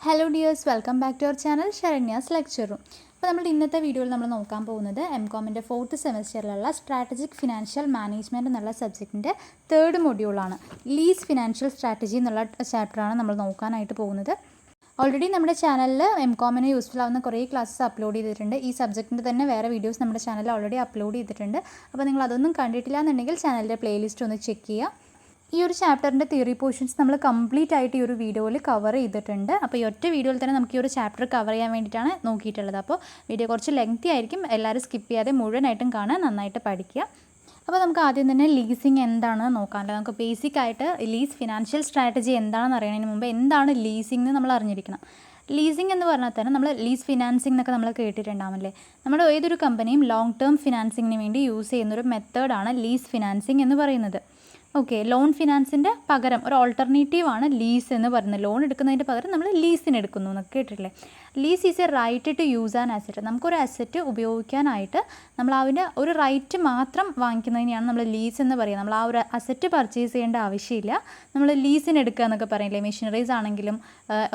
Hello dears, welcome back to അവർ channel Saranya's lecture room. അപ്പോൾ നമ്മുടെ ഇന്നത്തെ വീഡിയോയിൽ നമ്മൾ നോക്കാൻ പോകുന്നത് എംകോമിൻ്റെ 4th സെമസ്റ്ററിലുള്ള സ്ട്രാറ്റജിക് ഫിനാൻഷ്യൽ മാനേജ്മെൻറ്റ് എന്നുള്ള സബ്ജക്റ്റിൻ്റെ 3rd മൊഡ്യൂളാണ്. ലീസ് ഫിനാൻഷ്യൽ സ്ട്രാറ്റജി എന്നുള്ള ചാപ്റ്ററാണ് നമ്മൾ നോക്കാനായിട്ട് പോകുന്നത്. ഓൾറെഡി നമ്മുടെ ചാനലിൽ എംകോമിന് യൂസ്ഫുൾ ആവുന്ന കുറേ ക്ലാസ്സസ് അപ്ലോഡ് ചെയ്തിട്ടുണ്ട്. ഈ സബ്ജക്റ്റിൻ്റെ തന്നെ വേറെ വീഡിയോസ് നമ്മുടെ ചാനലിൽ ഓൾറെഡി അപ്ലോഡ് ചെയ്തിട്ടുണ്ട്. അപ്പോൾ നിങ്ങൾ അതൊന്നും കണ്ടിട്ടില്ല എന്നുണ്ടെങ്കിൽ ചാനലിൻ്റെ പ്ലേലിസ്റ്റ് ഒന്ന് ചെക്ക് ചെയ്യുക. ഈ ഒരു ചാപ്റ്ററിൻ്റെ തിയറി പോർഷൻസ് നമ്മൾ കംപ്ലീറ്റ് ആയിട്ട് ഈ ഒരു വീഡിയോയിൽ കവർ ചെയ്തിട്ടുണ്ട്. അപ്പോൾ ഈ ഒറ്റ വീഡിയോയിൽ തന്നെ നമുക്ക് ഈ ഒരു ചാപ്റ്റർ കവർ ചെയ്യാൻ വേണ്ടിയിട്ടാണ് നോക്കിയിട്ടുള്ളത്. അപ്പോൾ വീഡിയോ കുറച്ച് ലെങ്തി ആയിരിക്കും, എല്ലാവരും സ്കിപ്പ് ചെയ്യാതെ മുഴുവനായിട്ടും കാണാൻ, നന്നായിട്ട് പഠിക്കുക. അപ്പോൾ നമുക്ക് ആദ്യം തന്നെ ലീസിങ് എന്താണെന്ന് നോക്കാമല്ലോ. നമുക്ക് ബേസിക് ആയിട്ട് ലീസ് ഫിനാൻഷ്യൽ സ്ട്രാറ്റജി എന്താണെന്ന് അറിയുന്നതിന് മുമ്പ് എന്താണ് ലീസിംഗ് എന്ന് നമ്മൾ അറിഞ്ഞിരിക്കണം. ലീസിംഗ് എന്ന് പറഞ്ഞാൽ തന്നെ നമ്മൾ ലീസ് ഫിനാൻസിംഗ് എന്നൊക്കെ നമ്മൾ കേട്ടിട്ടുണ്ടാവില്ലേ. നമ്മുടെ ഏതൊരു കമ്പനിയും ലോങ് ടേം ഫിനാൻസിങ്ങിന് വേണ്ടി യൂസ് ചെയ്യുന്നൊരു മെത്തേഡാണ് ലീസ് ഫിനാൻസിങ് എന്ന് പറയുന്നത്. ഓക്കെ, ലോൺ ഫിനാൻസിൻ്റെ പകരം ഒരു ഓൾട്ടർനേറ്റീവാണ് ലീസ് എന്ന് പറയുന്നത്. ലോൺ എടുക്കുന്നതിൻ്റെ പകരം നമ്മൾ ലീസിന് എടുക്കുന്നു എന്നൊക്കെ കേട്ടിട്ടില്ലേ. Lease is a right to use an asset. നമുക്കൊരു അസറ്റ് ഉപയോഗിക്കാനായിട്ട് നമ്മൾ അതിൻ്റെ ഒരു റൈറ്റ് മാത്രം വാങ്ങിക്കുന്നതിനെയാണ് നമ്മൾ ലീസ് എന്ന് പറയുക. നമ്മൾ ആ ഒരു അസറ്റ് പർച്ചേസ് ചെയ്യേണ്ട ആവശ്യമില്ല. നമ്മൾ ലീസിന് എടുക്കുക എന്നൊക്കെ പറയില്ലേ. മെഷീനറീസ് ആണെങ്കിലും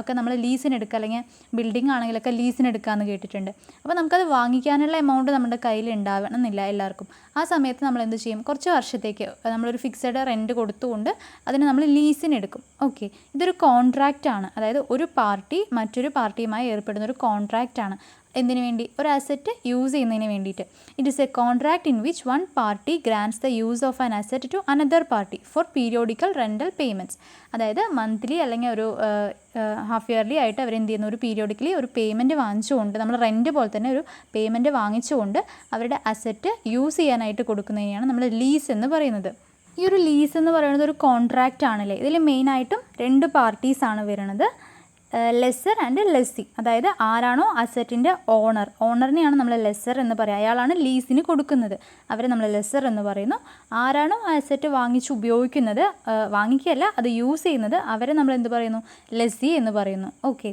ഒക്കെ നമ്മൾ ലീസിന് എടുക്കുക, അല്ലെങ്കിൽ ബിൽഡിംഗ് ആണെങ്കിലൊക്കെ ലീസിന് എടുക്കുക എന്ന് കേട്ടിട്ടുണ്ട്. അപ്പോൾ നമുക്കത് വാങ്ങിക്കാനുള്ള എമൗണ്ട് നമ്മുടെ കയ്യിൽ ഉണ്ടാവണമെന്നില്ല എല്ലാവർക്കും. ആ സമയത്ത് നമ്മൾ എന്ത് ചെയ്യും, കുറച്ച് വർഷത്തേക്ക് നമ്മളൊരു ഫിക്സഡ് റെൻറ്റ് കൊടുത്തുകൊണ്ട് അതിന് നമ്മൾ ലീസിന് എടുക്കും. ഓക്കെ, ഇതൊരു കോൺട്രാക്റ്റാണ്. അതായത് ഒരു പാർട്ടി മറ്റൊരു പാർട്ടിയുമായി ഏർപ്പെടുന്ന ഒരു കോൺട്രാക്റ്റാണ്. എന്തിനു വേണ്ടി? ഒരു അസറ്റ് യൂസ് ചെയ്യുന്നതിന് വേണ്ടിയിട്ട്. It is a contract in which one party grants the use of an asset to another party for periodical rental payments. അതായത് മന്ത്ലി അല്ലെങ്കിൽ ഒരു ഹാഫ് ഇയർലി ആയിട്ട് അവരെന്ത് ചെയ്യുന്നു, ഒരു പീരിയോഡിക്കലി ഒരു പേയ്മെൻറ്റ് വാങ്ങിച്ചുകൊണ്ട്, നമ്മൾ റെൻറ്റ് പോലെ തന്നെ ഒരു പേയ്മെൻറ്റ് വാങ്ങിച്ചുകൊണ്ട് അവരുടെ അസറ്റ് യൂസ് ചെയ്യാനായിട്ട് കൊടുക്കുന്നതിനെയാണ് നമ്മൾ ലീസ് എന്ന് പറയുന്നത്. ഈ ഒരു ലീസ് എന്ന് പറയുന്നത് ഒരു കോൺട്രാക്റ്റ് ആണല്ലേ. ഇതിൽ മെയിനായിട്ടും 2 പാർട്ടീസാണ് വരുന്നത്, ലെസ്സർ ആൻഡ് ലെസ്സി. അതായത് ആരാണോ അസറ്റിൻ്റെ ഓണറിനെയാണ് നമ്മൾ ലെസ്സർ എന്ന് പറയുക. അയാളാണ് ലീസിന് കൊടുക്കുന്നത്, അവരെ നമ്മൾ ലെസ്സർ എന്ന് പറയുന്നു. ആരാണോ ആ അസറ്റ് വാങ്ങിച്ച് ഉപയോഗിക്കുന്നത്, വാങ്ങിക്കുകയല്ല അത് യൂസ് ചെയ്യുന്നത്, അവരെ നമ്മൾ എന്ത് പറയുന്നു, ലെസ്സി എന്ന് പറയുന്നു. ഓക്കെ,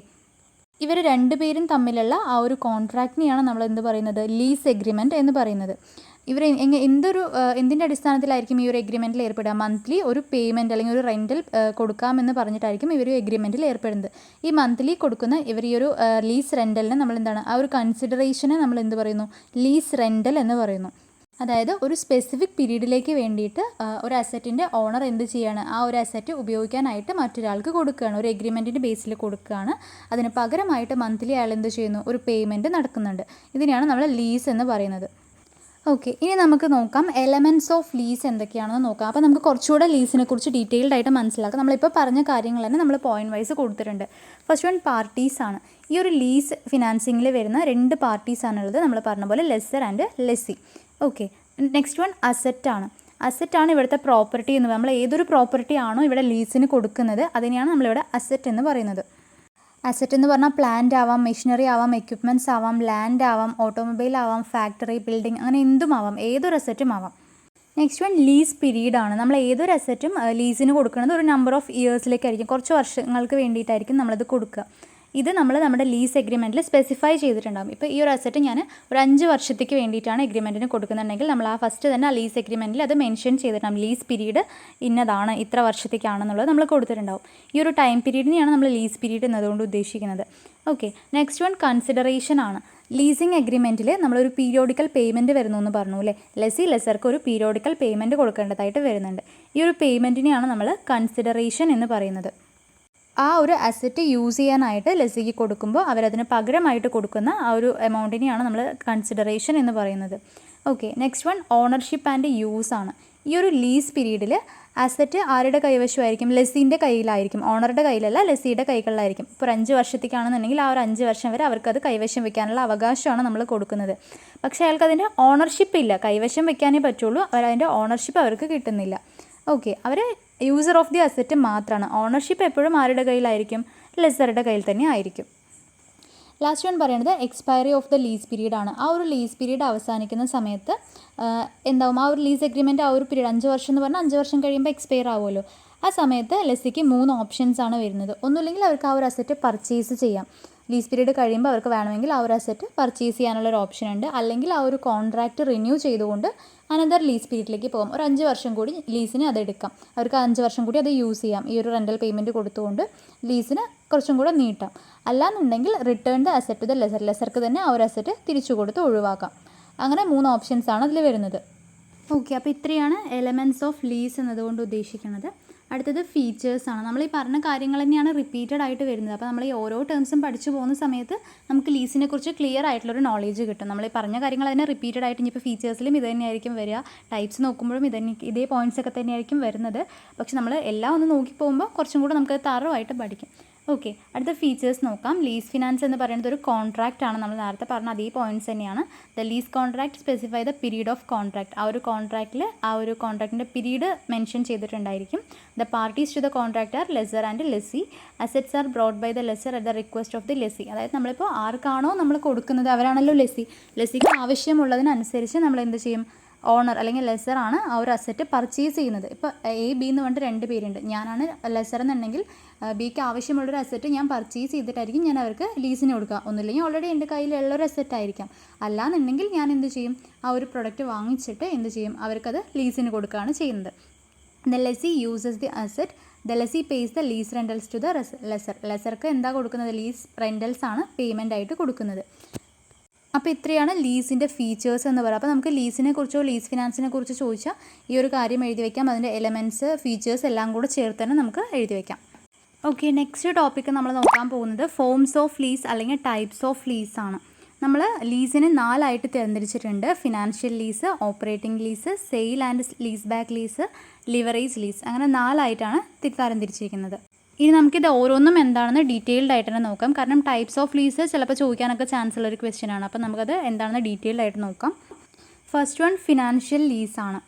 ഇവർ 2 പേരും തമ്മിലുള്ള ആ ഒരു കോൺട്രാക്റ്റിനെയാണ് നമ്മൾ എന്ത് പറയുന്നത്, ലീസ് എഗ്രിമെൻറ്റ് എന്ന് പറയുന്നത്. ഇവർ എന്തിൻ്റെ അടിസ്ഥാനത്തിലായിരിക്കും ഈ ഒരു എഗ്രിമെൻറ്റിൽ ഏർപ്പെടുക? മന്ത്ലി ഒരു പേയ്മെൻറ്റ് അല്ലെങ്കിൽ ഒരു റെൻറ്റൽ കൊടുക്കാമെന്ന് പറഞ്ഞിട്ടായിരിക്കും ഇവർ എഗ്രിമെൻറ്റിൽ ഏർപ്പെടുന്നത്. ഈ മന്ത്ലി കൊടുക്കുന്ന ഇവർ ഈ ഒരു ലീസ് റെൻറ്റലിന് നമ്മൾ എന്താണ്, ആ ഒരു കൺസിഡറേഷനെ നമ്മൾ എന്ത് പറയുന്നു, ലീസ് റെൻറ്റൽ എന്ന് പറയുന്നു. അതായത് ഒരു സ്പെസിഫിക് പീരീഡിലേക്ക് വേണ്ടിയിട്ട് ഒരു അസറ്റിൻ്റെ ഓണർ എന്ത് ചെയ്യാണ്, ആ ഒരു അസറ്റ് ഉപയോഗിക്കാനായിട്ട് മറ്റൊരാൾക്ക് കൊടുക്കുകയാണ്, ഒരു എഗ്രിമെൻറ്റിൻ്റെ ബേസിൽ കൊടുക്കുകയാണ്. അതിന് പകരമായിട്ട് മന്ത്ലി അയാൾ എന്ത് ചെയ്യുന്നു, ഒരു പേയ്മെൻറ്റ് നടക്കുന്നുണ്ട്. ഇതിനെയാണ് നമ്മൾ ലീസ് എന്ന് പറയുന്നത്. ഓക്കെ, ഇനി നമുക്ക് നോക്കാം എലമെൻറ്റ്സ് ഓഫ് ലീസ് എന്തൊക്കെയാണെന്ന് നോക്കാം. അപ്പോൾ നമുക്ക് കുറച്ചുകൂടെ ലീസിനെ കുറിച്ച് ഡീറ്റെയിൽഡ് ആയിട്ട് മനസ്സിലാക്കാം. നമ്മളിപ്പോൾ പറഞ്ഞ കാര്യങ്ങൾ തന്നെ നമ്മൾ പോയിന്റ് വൈസ് കൊടുത്തിട്ടുണ്ട്. ഫസ്റ്റ് വൺ പാർട്ടീസാണ്. ഈ ഒരു ലീസ് ഫിനാൻസിങ്ങിൽ വരുന്ന 2 പാർട്ടീസാണുള്ളത്, നമ്മൾ പറഞ്ഞ പോലെ lessor and lessee. Okay, next one അസറ്റാണ്. അസറ്റാണ് ഇവിടുത്തെ പ്രോപ്പർട്ടി എന്ന്. നമ്മൾ ഏതൊരു പ്രോപ്പർട്ടി ആണോ ഇവിടെ ലീസിന് കൊടുക്കുന്നത് അതിനെയാണ് നമ്മളിവിടെ അസറ്റ് എന്ന് പറയുന്നത്. അസറ്റ് എന്ന് പറഞ്ഞാൽ പ്ലാന്റ് ആവാം, മെഷീനറി ആവാം, എക്യുപ്മെൻറ്റ്സ് ആവാം, ലാൻഡ് ആവാം, ഓട്ടോമൊബൈൽ ആവാം, ഫാക്ടറി, ബിൽഡിംഗ്, അങ്ങനെ എന്തും ആവാം, ഏതൊരു അസറ്റും ആവാം. നെക്സ്റ്റ് വൺ ലീസ് പീരീഡാണ്. നമ്മൾ ഏതൊരു അസറ്റും ലീസിന് കൊടുക്കുന്നത് ഒരു നമ്പർ ഓഫ് ഇയേഴ്സിലേക്കായിരിക്കും, കുറച്ച് വർഷങ്ങൾക്ക് വേണ്ടിയിട്ടായിരിക്കും നമ്മളത് കൊടുക്കുക. ഇത് നമ്മൾ നമ്മുടെ ലീസ് എഗ്രിമെൻറ്റിൽ സ്പെസിഫൈ ചെയ്തിട്ടുണ്ടാകും. ഇപ്പോൾ ഈ ഒരു അസറ്റ് ഞാൻ ഒരു 5 വർഷത്തേക്ക് വേണ്ടിയിട്ടാണ് എഗ്രിമെൻറ്റിന് കൊടുക്കുന്നുണ്ടെങ്കിൽ നമ്മൾ ആ ഫസ്റ്റ് തന്നെ ആ ലീസ് എഗ്രിമെൻറ്റിൽ അത് മെൻഷൻ ചെയ്തിട്ടുണ്ടാകും. ലീസ് പീരീഡ് ഇന്നതാണ്, ഇത്ര വർഷത്തേക്കാണെന്നുള്ളത് നമ്മൾ കൊടുത്തിട്ടുണ്ടാകും. ഈ ഒരു ടൈം പീരീഡിനെയാണ് നമ്മൾ ലീസ് പീരീഡ് എന്നതുകൊണ്ട് ഉദ്ദേശിക്കുന്നത്. ഓക്കെ, നെക്സ്റ്റ് വൺ കൺസിഡറേഷൻ ആണ്. ലീസിങ് എഗ്രിമെൻറ്റിൽ നമ്മളൊരു പീരിയോഡിക്കൽ പേയ്മെൻറ്റ് വരുന്നു എന്ന് പറഞ്ഞു അല്ലേ. ലെസ്സർക്ക് ഒരു പീരിയോഡിക്കൽ പേയ്മെൻറ്റ് കൊടുക്കേണ്ടതായിട്ട് വരുന്നുണ്ട്. ഈ ഒരു പേയ്മെൻറ്റിനെയാണ് നമ്മൾ കൺസിഡറേഷൻ എന്ന് പറയുന്നത്. ആ ഒരു അസറ്റ് യൂസ് ചെയ്യാനായിട്ട് ലെസ്സിക്ക് കൊടുക്കുമ്പോൾ അവരതിന് പകരമായിട്ട് കൊടുക്കുന്ന ആ ഒരു എമൗണ്ടിനെയാണ് നമ്മൾ കൺസിഡറേഷൻ എന്ന് പറയുന്നത്. Okay, next one ownership and use ആണ്. ഈ ഒരു ലീസ് പീരീഡിൽ അസറ്റ് ആരുടെ കൈവശമായിരിക്കും, ലെസ്സിൻ്റെ കയ്യിലായിരിക്കും, ഓണറുടെ കയ്യിലല്ല, ലെസ്സിയുടെ കൈകളിലായിരിക്കും. ഇപ്പോൾ 5 വർഷത്തേക്കാണെന്നുണ്ടെങ്കിൽ ആ ഒരു 5 വർഷം വരെ അവർക്കത് കൈവശം വെക്കാനുള്ള അവകാശമാണ് നമ്മൾ കൊടുക്കുന്നത്. പക്ഷേ അയാൾക്കതിൻ്റെ ഓണർഷിപ്പ് ഇല്ല, കൈവശം വെക്കാനേ പറ്റുള്ളൂ, അതിൻ്റെ ഓണർഷിപ്പ് അവർക്ക് കിട്ടുന്നില്ല. ഓക്കെ, അവർ യൂസർ ഓഫ് ദി അസറ്റ് മാത്രമാണ്. ഓണർഷിപ്പ് എപ്പോഴും ആരുടെ കയ്യിലായിരിക്കും, ലെസ്സറുടെ കയ്യിൽ തന്നെ ആയിരിക്കും. ലാസ്റ്റ് വൺ പറയുന്നത് expiry of the lease period ആണ്. ആ ഒരു ലീസ് പീരീഡ് അവസാനിക്കുന്ന സമയത്ത് എന്താവും, ആ ഒരു ലീസ് എഗ്രിമെൻറ്റ് ആ ഒരു പീരീഡ് 5 വർഷം എന്ന് പറഞ്ഞാൽ 5 വർഷം കഴിയുമ്പോൾ എക്സ്പയർ ആവുമല്ലോ. ആ സമയത്ത് ലെസ്സിക്ക് 3 ഓപ്ഷൻസ് ആണ് വരുന്നത്. ഒന്നുമില്ലെങ്കിൽ അവർക്ക് ആ ഒരു അസറ്റ് പർച്ചേസ് ചെയ്യാം, ലീസ് പീരീഡ് കഴിയുമ്പോൾ അവർക്ക് വേണമെങ്കിൽ ആ ഒരു അസറ്റ് പർച്ചേസ് ചെയ്യാനുള്ളൊരു ഓപ്ഷൻ ഉണ്ട്. അല്ലെങ്കിൽ ആ ഒരു കോൺട്രാക്റ്റ് റിന്യൂ ചെയ്തുകൊണ്ട് അനദർ ലീസ് പീരീഡിലേക്ക് പോകും. ഒരു 5 വർഷം കൂടി ലീസിന് അത് എടുക്കാം. അവർക്ക് 5 വർഷം കൂടി അത് യൂസ് ചെയ്യാം. ഈ ഒരു റെൻ്റൽ പേയ്മെൻറ്റ് കൊടുത്തുകൊണ്ട് ലീസിന് കുറച്ചും കൂടെ നീട്ടാം. അല്ലാന്നുണ്ടെങ്കിൽ return the asset to the lessor, ലെസർക്ക് തന്നെ ആ ഒരു അസറ്റ് തിരിച്ചു കൊടുത്ത് ഒഴിവാക്കാം. അങ്ങനെ 3 ഓപ്ഷൻസാണ് അതിൽ വരുന്നത്. ഓക്കെ, അപ്പോൾ ഇത്രയാണ് എലമെൻറ്റ്സ് ഓഫ് ലീസ് എന്നതുകൊണ്ട് ഉദ്ദേശിക്കുന്നത്. അടുത്തത് ഫീച്ചേഴ്സാണ്. നമ്മൾ ഈ പറഞ്ഞ കാര്യങ്ങൾ തന്നെയാണ് റിപ്പീറ്റഡ് ആയിട്ട് വരുന്നത്. അപ്പോൾ നമ്മൾ ഈ ഓരോ ടേംസും പഠിച്ചു പോകുന്ന സമയത്ത് നമുക്ക് ലീസിനെ കുറിച്ച് ക്ലിയർ ആയിട്ടുള്ളൊരു നോളേജ് കിട്ടും. നമ്മൾ ഈ പറഞ്ഞ കാര്യങ്ങൾ തന്നെ റിപ്പീറ്റഡ് ആയിട്ട് ഇനിയിപ്പോൾ ഫീച്ചേഴ്സിലും ഇത് തന്നെയായിരിക്കും വരിക, ടൈപ്സ് നോക്കുമ്പോഴും ഇതേ പോയിൻറ്റ്സ് ഒക്കെ തന്നെയായിരിക്കും വരുന്നത്. പക്ഷെ നമ്മൾ എല്ലാം ഒന്ന് നോക്കി പോകുമ്പോൾ കുറച്ചും കൂടെ നമുക്ക് തറവായിട്ട് പഠിക്കും. ഓക്കെ, അടുത്ത ഫീച്ചേഴ്സ് നോക്കാം. ലീസ് ഫിനാൻസ് എന്ന് പറയുന്നത് ഒരു കോൺട്രാക്റ്റ് ആണ്. നമ്മൾ നേരത്തെ പറഞ്ഞ അതേ പോയിൻറ്റ്സ് തന്നെയാണ്. The lease contract specify the period of contract. ആ ഒരു കോൺട്രാക്റ്റിൽ ആ ഒരു കോൺട്രാക്റ്റിൻ്റെ പീരീഡ് മെൻഷൻ ചെയ്തിട്ടുണ്ടായിരിക്കും. The parties to the contract are lessor and lessee. Assets are brought by the lessor at the request of the lessee. അതായത് നമ്മളിപ്പോൾ ആർക്കാണോ നമ്മൾ കൊടുക്കുന്നത് അവരാണല്ലോ ലെസ്സി. ലെസ്സിക്ക് ആവശ്യമുള്ളതിനനുസരിച്ച് നമ്മൾ എന്ത് ചെയ്യും, ഓണർ അല്ലെങ്കിൽ ലെസറാണ് ആ ഒരു അസറ്റ് പർച്ചേസ് ചെയ്യുന്നത്. ഇപ്പോൾ എ ബി എന്ന് പറഞ്ഞിട്ട് 2 പേരുണ്ട്. ഞാനാണ് ലെസർ എന്നുണ്ടെങ്കിൽ ബിക്ക് ആവശ്യമുള്ളൊരു അസറ്റ് ഞാൻ പർച്ചേസ് ചെയ്തിട്ടായിരിക്കും ഞാൻ അവർക്ക് ലീസിന് കൊടുക്കുക. ഒന്നുമില്ലെങ്കിൽ ഓൾറെഡി എൻ്റെ കയ്യിലുള്ളൊരു അസറ്റ് ആയിരിക്കാം. അല്ലാന്നുണ്ടെങ്കിൽ ഞാൻ എന്ത് ചെയ്യും, ആ ഒരു പ്രൊഡക്റ്റ് വാങ്ങിച്ചിട്ട് എന്ത് ചെയ്യും, അവർക്കത് ലീസിന് കൊടുക്കുകയാണ് ചെയ്യുന്നത്. The lessee uses the asset. The lessee pays the lease rentals to the lessor. ലെസർക്ക് എന്താ കൊടുക്കുന്നത്, ലീസ് റെൻ്റൽസ് ആണ് പേയ്മെൻ്റ് ആയിട്ട് കൊടുക്കുന്നത്. അപ്പോൾ ഇത്രയാണ് ലീസിൻ്റെ ഫീച്ചേഴ്സ് എന്ന് പറയുക. അപ്പോൾ നമുക്ക് ലീസിനെ കുറിച്ചോ ലീസ് ഫിനാൻസിനെ കുറിച്ച് ചോദിച്ചാൽ ഈ ഒരു കാര്യം എഴുതി വയ്ക്കാം. അതിൻ്റെ എലമെൻറ്റ്സ്, ഫീച്ചേഴ്സ് എല്ലാം കൂടെ ചേർത്ത് തന്നെ നമുക്ക് എഴുതി വയ്ക്കാം. ഓക്കെ, നെക്സ്റ്റ് ടോപ്പിക്ക് നമ്മൾ നോക്കാൻ പോകുന്നത് ഫോംസ് ഓഫ് ലീസ് അല്ലെങ്കിൽ ടൈപ്സ് ഓഫ് ലീസ് ആണ്. നമ്മൾ ലീസിനെ 4 ആയിട്ട് തിരഞ്ഞെടുത്തിട്ടുണ്ട്. Financial lease, operating lease, sale and lease back lease, leverage lease. അങ്ങനെ 4 ആയിട്ടാണ് തരംതിരിച്ചിരിക്കുന്നത്. ഇനി നമുക്കിത് ഓരോന്നും എന്താണെന്ന് ഡീറ്റെയിൽഡ് ആയിട്ട് തന്നെ നോക്കാം. കാരണം ടൈപ്സ് ഓഫ് ലീസ് ചിലപ്പോൾ ചോദിക്കാനൊക്കെ ചാൻസ് ഉള്ളൊരു ക്വസ്റ്റ്യൻ ആണ്. അപ്പോൾ നമുക്കത് എന്താണെന്ന് ഡീറ്റെയിൽഡ് ആയിട്ട് നോക്കാം. ഫസ്റ്റ് വൺ ഫിനാൻഷ്യൽ ലീസാണ്.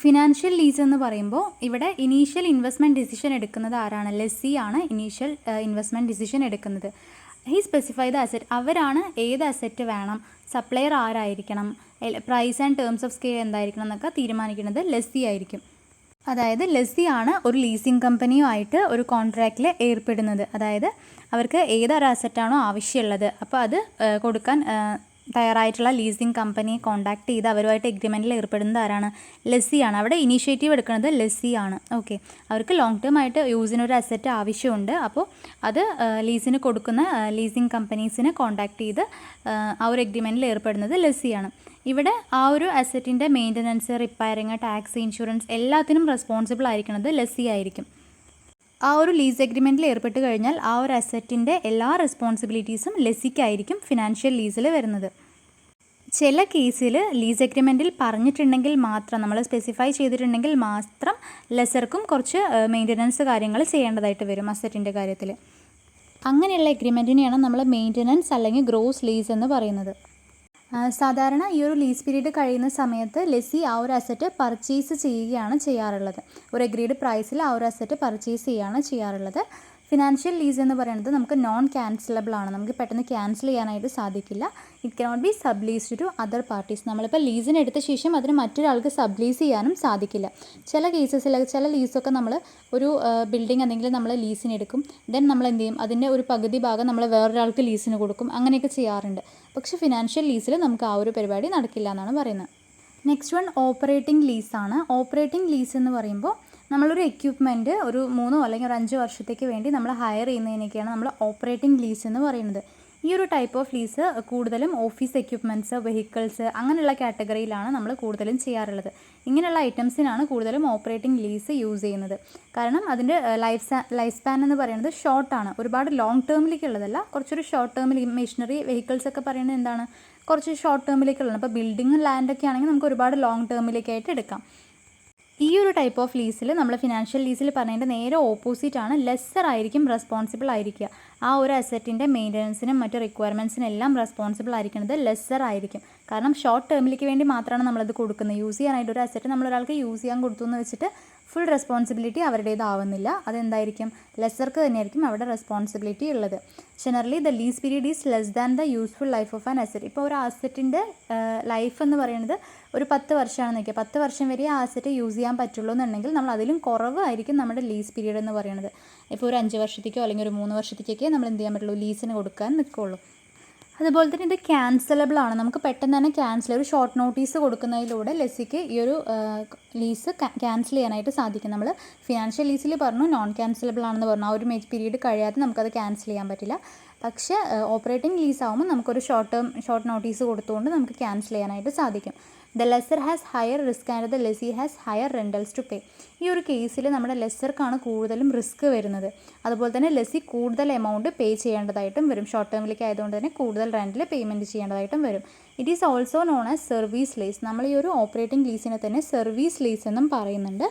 ഫിനാൻഷ്യൽ ലീസ് എന്ന് പറയുമ്പോൾ ഇവിടെ ഇനീഷ്യൽ ഇൻവെസ്റ്റ്മെൻറ്റ് ഡിസിഷൻ എടുക്കുന്നത് ആരാണ്, ലെസ്സി ആണ് ഇനീഷ്യൽ ഇൻവെസ്റ്റ്മെൻറ്റ് ഡിസിഷൻ എടുക്കുന്നത്. He specify the asset. അവരാണ് ഏത് അസറ്റ് വേണം, സപ്ലയർ ആരായിരിക്കണം, price and terms of scale എന്തായിരിക്കണം എന്നൊക്കെ തീരുമാനിക്കുന്നത് ലെസ്സി ആയിരിക്കും. അതായത് ലെസ്സി ആണ് ഒരു ലീസിങ് കമ്പനിയുമായിട്ട് ഒരു കോൺട്രാക്റ്റിൽ ഏർപ്പെടുന്നത്. അതായത് അവർക്ക് ഏതൊരു അസറ്റാണോ ആവശ്യമുള്ളത് അപ്പോൾ അത് കൊടുക്കാൻ തയ്യാറായിട്ടുള്ള ലീസിങ് കമ്പനിയെ കോൺടാക്ട് ചെയ്ത് അവരുമായിട്ട് എഗ്രിമെൻറ്റിൽ ഏർപ്പെടുന്നത് ആരാണ്, ലെസ്സിയാണ്. അവിടെ ഇനീഷ്യേറ്റീവ് എടുക്കുന്നത് ലെസ്സിയാണ്. ഓക്കെ, അവർക്ക് ലോങ് ടേം ആയിട്ട് യൂസിനൊരു അസറ്റ് ആവശ്യമുണ്ട്. അപ്പോൾ അത് ലീസിന് കൊടുക്കുന്ന ലീസിങ് കമ്പനീസിനെ കോൺടാക്ട് ചെയ്ത് ആ ഒരു എഗ്രിമെൻറ്റിൽ ഏർപ്പെടുന്നത് ലെസ്സിയാണ്. ഇവിടെ ആ ഒരു അസറ്റിൻ്റെ മെയിൻ്റനൻസ്, റിപ്പയറിങ്, ടാക്സ്, ഇൻഷുറൻസ് എല്ലാത്തിനും റെസ്പോൺസിബിൾ ആയിരിക്കുന്നത് ലെസ്സി ആയിരിക്കും. ആ ഒരു ലീസ് എഗ്രിമെൻറ്റിൽ ഏർപ്പെട്ട് കഴിഞ്ഞാൽ ആ ഒരു അസറ്റിൻ്റെ എല്ലാ റെസ്പോൺസിബിലിറ്റീസും ലെസ്സിക്കായിരിക്കും ഫിനാൻഷ്യൽ ലീസിൽ വരുന്നത്. ചില കേസിൽ ലീസ് എഗ്രിമെൻറ്റിൽ പറഞ്ഞിട്ടുണ്ടെങ്കിൽ മാത്രം, നമ്മൾ സ്പെസിഫൈ ചെയ്തിട്ടുണ്ടെങ്കിൽ മാത്രം ലെസർക്കും കുറച്ച് മെയിൻ്റനൻസ് കാര്യങ്ങൾ ചെയ്യേണ്ടതായിട്ട് വരും അസറ്റിൻ്റെ കാര്യത്തിൽ. അങ്ങനെയുള്ള എഗ്രിമെൻറ്റിനെയാണ് നമ്മൾ മെയിൻ്റനൻസ് അല്ലെങ്കിൽ ഗ്രോസ് ലീസ് എന്ന് പറയുന്നത്. സാധാരണ ഈ ഒരു ലീസ് പീരീഡ് കഴിയുന്ന സമയത്ത് ലെസ്സി ആ ഒരു അസറ്റ് പർച്ചേസ് ചെയ്യുകയാണ് ചെയ്യാറുള്ളത്. ഒരു അഗ്രീഡ് പ്രൈസിൽ ആ ഒരു അസറ്റ് പർച്ചേസ് ചെയ്യുകയാണ് ചെയ്യാറുള്ളത്. ഫിനാൻഷ്യൽ ലീസ് എന്ന് പറയുന്നത് നമുക്ക് നോൺ ക്യാൻസലബിൾ ആണ്. നമുക്ക് പെട്ടെന്ന് ക്യാൻസൽ ചെയ്യാനായിട്ട് സാധിക്കില്ല. It cannot be sub leased to other parties. നമ്മളിപ്പോൾ ലീസിന് എടുത്ത ശേഷം അതിന് മറ്റൊരാൾക്ക് സബ് ലീസ് ചെയ്യാനും സാധിക്കില്ല. ചില കേസസിൽ ചില ലീസൊക്കെ നമ്മൾ ഒരു ബിൽഡിംഗ് എന്തെങ്കിലും നമ്മൾ ലീസിന് എടുക്കും. ദെൻ നമ്മൾ എന്ത് ചെയ്യും, അതിൻ്റെ ഒരു പകുതി ഭാഗം നമ്മൾ വേറൊരാൾക്ക് ലീസിന് കൊടുക്കും. അങ്ങനെയൊക്കെ ചെയ്യാറുണ്ട്. പക്ഷേ ഫിനാൻഷ്യൽ ലീസിൽ നമുക്ക് ആ ഒരു പരിപാടി നടക്കില്ല എന്നാണ് പറയുന്നത്. നെക്സ്റ്റ് വൺ ഓപ്പറേറ്റിംഗ് ലീസാണ്. ഓപ്പറേറ്റിംഗ് ലീസ് എന്ന് പറയുമ്പോൾ നമ്മളൊരു എക്യുപ്മെൻറ്റ് ഒരു 3 അല്ലെങ്കിൽ ഒരു 5 വർഷത്തേക്ക് വേണ്ടി നമ്മൾ ഹയർ ചെയ്യുന്നതിനൊക്കെയാണ് നമ്മൾ ഓപ്പറേറ്റിംഗ് ലീസ് എന്ന് പറയുന്നത്. ഈ ഒരു ടൈപ്പ് ഓഫ് ലീസ് കൂടുതലും ഓഫീസ് എക്യുപ്മെൻറ്റ്സ്, വെഹിക്കിൾസ് അങ്ങനെയുള്ള കാറ്റഗറിയിലാണ് നമ്മൾ കൂടുതലും ചെയ്യാറുള്ളത്. ഇങ്ങനെയുള്ള ഐറ്റംസിനാണ് കൂടുതലും ഓപ്പറേറ്റിംഗ് ലീസ് യൂസ് ചെയ്യുന്നത്. കാരണം അതിൻ്റെ ലൈഫ് സ്പാൻ എന്ന് പറയുന്നത് ഷോർട്ടാണ്. ഒരുപാട് ലോങ് ടേമിലേക്കുള്ളതല്ല, കുറച്ചൊരു ഷോർട്ട് ടേമിൽ. മെഷീനറി, വെഹിക്കിൾസ് ഒക്കെ പറയുന്നത് എന്താണ്, കുറച്ച് ഷോർട്ട് ടേമിലേക്കുള്ളത്. അപ്പോൾ ബിൽഡിങ്ങും ലാൻഡൊക്കെ ആണെങ്കിൽ നമുക്ക് ഒരുപാട് ലോങ് ടേമിലേക്കായിട്ട് എടുക്കാം. ഈ ഒരു ടൈപ്പ് ഓഫ് ലീസിൽ നമ്മൾ ഫിനാൻഷ്യൽ ലീസിൽ പറഞ്ഞതിൻ്റെ നേരെ ഓപ്പോസിറ്റാണ്. ലെസ്സർ ആയിരിക്കും റെസ്പോൺസിബിൾ ആയിരിക്കുക. ആ ഒരു അസറ്റിൻ്റെ മെയിൻ്റനൻസിനും മറ്റ് റിക്വയർമെൻറ്റ്സിനും എല്ലാം റെസ്പോൺസിബിൾ ആയിരിക്കുന്നത് ലെസ്സർ ആയിരിക്കും. കാരണം ഷോർട്ട് ടേമിലേക്ക് വേണ്ടി മാത്രമാണ് നമ്മളത് കൊടുക്കുന്നത്. യൂസ് ചെയ്യാനായിട്ട് ഒരു അസറ്റ് നമ്മൾ ഒരാൾക്ക് യൂസ് ചെയ്യാൻ കൊടുത്തു എന്ന് വെച്ചിട്ട് ഫുൾ റെസ്പോൺസിബിലിറ്റി അവരുടേതാവുന്നില്ല. അതെന്തായിരിക്കും, ലെസ്സർക്ക് തന്നെയായിരിക്കും അവിടെ റെസ്പോൺസിബിലിറ്റി ഉള്ളത്. Generally the lease period is less than the useful life of an asset. ഇപ്പോൾ ഒരു അസറ്റിൻ്റെ ലൈഫ് എന്ന് പറയുന്നത് ഒരു 10 വർഷമാണെന്ന് വയ്ക്കുക. 10 വർഷം വരെ ആ അസറ്റ് യൂസ് ചെയ്യാൻ പറ്റുള്ളൂ എന്നുണ്ടെങ്കിൽ നമ്മൾ അതിലും കുറവായിരിക്കും നമ്മുടെ ലീസ് പീരീഡ് എന്ന് പറയുന്നത്. ഇപ്പോൾ ഒരു 5 വർഷത്തേക്കോ അല്ലെങ്കിൽ ഒരു 3 വർഷത്തേക്കൊക്കെ നമ്മൾ എന്ത് ചെയ്യാൻ പറ്റുള്ളൂ, ലീസിന് കൊടുക്കാൻ നിൽക്കുള്ളൂ. അതുപോലെ തന്നെ ഇത് ക്യാൻസലബിൾ ആണ്. നമുക്ക് പെട്ടെന്ന് തന്നെ ക്യാൻസൽ, ഒരു ഷോർട്ട് നോട്ടീസ് കൊടുക്കുന്നതിലൂടെ ലെസ്സിക്ക് ഈ ഒരു ലീസ് ക്യാൻസൽ ചെയ്യാനായിട്ട് സാധിക്കും. നമ്മൾ ഫിനാൻഷ്യൽ ലീസിൽ പറഞ്ഞു നോൺ ക്യാൻസലബിൾ ആണെന്ന് പറഞ്ഞു. ആ ഒരു പീരീഡ് കഴിയാതെ നമുക്കത് ക്യാൻസൽ ചെയ്യാൻ പറ്റില്ല. പക്ഷേ ഓപ്പറേറ്റിംഗ് ലീസ് ആകുമ്പോൾ നമുക്കൊരു ഷോർട്ട് നോട്ടീസ് കൊടുത്തുകൊണ്ട് നമുക്ക് ക്യാൻസൽ ചെയ്യാനായിട്ട് സാധിക്കും. The lessor has higher risk and the lessee has higher rentals to pay. ഈ ഒരു കേസിൽ നമ്മുടെ ലെസ്സർക്കാണ് കൂടുതലും റിസ്ക് വരുന്നത്. അതുപോലെ തന്നെ ലെസി കൂടുതൽ എമൗണ്ട് പേ ചെയ്യേണ്ടതായിട്ടും വരും. ഷോർട്ട് ടേമിലേക്ക് ആയതുകൊണ്ട് തന്നെ കൂടുതൽ റെൻറ്റിൽ പേയ്മെൻറ്റ് ചെയ്യേണ്ടതായിട്ടും വരും. It is also known as service lease. നമ്മൾ ഈ ഒരു ഓപ്പറേറ്റിംഗ് ലീസിനെ തന്നെ സർവീസ് ലീസ് എന്നും പറയുന്നുണ്ട്.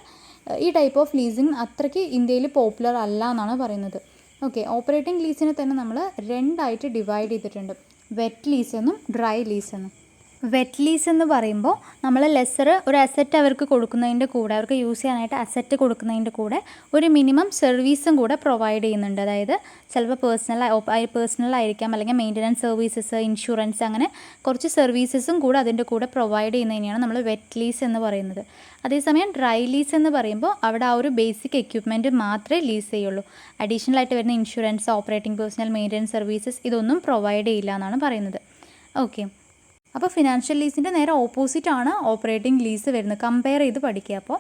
ഈ ടൈപ്പ് ഓഫ് ലീസിങ് അത്രയ്ക്ക് ഇന്ത്യയിൽ പോപ്പുലർ അല്ല എന്നാണ് പറയുന്നത്. ഓക്കെ, ഓപ്പറേറ്റിംഗ് ലീസിനെ തന്നെ നമ്മൾ രണ്ടായിട്ട് ഡിവൈഡ് ചെയ്തിട്ടുണ്ട്, വെറ്റ് ലീസ് എന്നും ഡ്രൈ ലീസ് എന്നും. വെറ്റ് ലീസ് എന്ന് പറയുമ്പോൾ നമ്മൾ ലെസ്സർ ഒരു അസറ്റ് അവർക്ക് കൊടുക്കുന്നതിൻ്റെ കൂടെ, അവർക്ക് യൂസ് ചെയ്യാനായിട്ട് അസറ്റ് കൊടുക്കുന്നതിൻ്റെ കൂടെ ഒരു മിനിമം സർവീസും കൂടെ പ്രൊവൈഡ് ചെയ്യുന്നുണ്ട്. അതായത് ചിലപ്പോൾ പേഴ്സണൽ ആയിരിക്കാം, അല്ലെങ്കിൽ മെയിൻ്റനൻസ് സർവീസസ്, ഇൻഷുറൻസ്, അങ്ങനെ കുറച്ച് സർവീസസും കൂടെ അതിൻ്റെ കൂടെ പ്രൊവൈഡ് ചെയ്യുന്നതിനെയാണ് നമ്മൾ വെറ്റ് ലീസ് എന്ന് പറയുന്നത്. അതേസമയം ഡ്രൈ ലീസ് എന്ന് പറയുമ്പോൾ അവിടെ ആ ഒരു ബേസിക് എക്യുപ്മെൻറ്റ് മാത്രമേ ലീസ് ചെയ്യുള്ളൂ. അഡീഷണൽ ആയിട്ട് വരുന്ന insurance, operating personal, maintenance services ഇതൊന്നും പ്രൊവൈഡ് ചെയ്യില്ല എന്നാണ് പറയുന്നത്. ഓക്കെ, അപ്പോൾ ഫിനാൻഷ്യൽ ലീസിൻ്റെ നേരെ ഓപ്പോസിറ്റ് ആണ് ഓപ്പറേറ്റിംഗ് ലീസ് വരുന്നത്. കമ്പയർ ചെയ്ത് പഠിക്കുക. അപ്പോൾ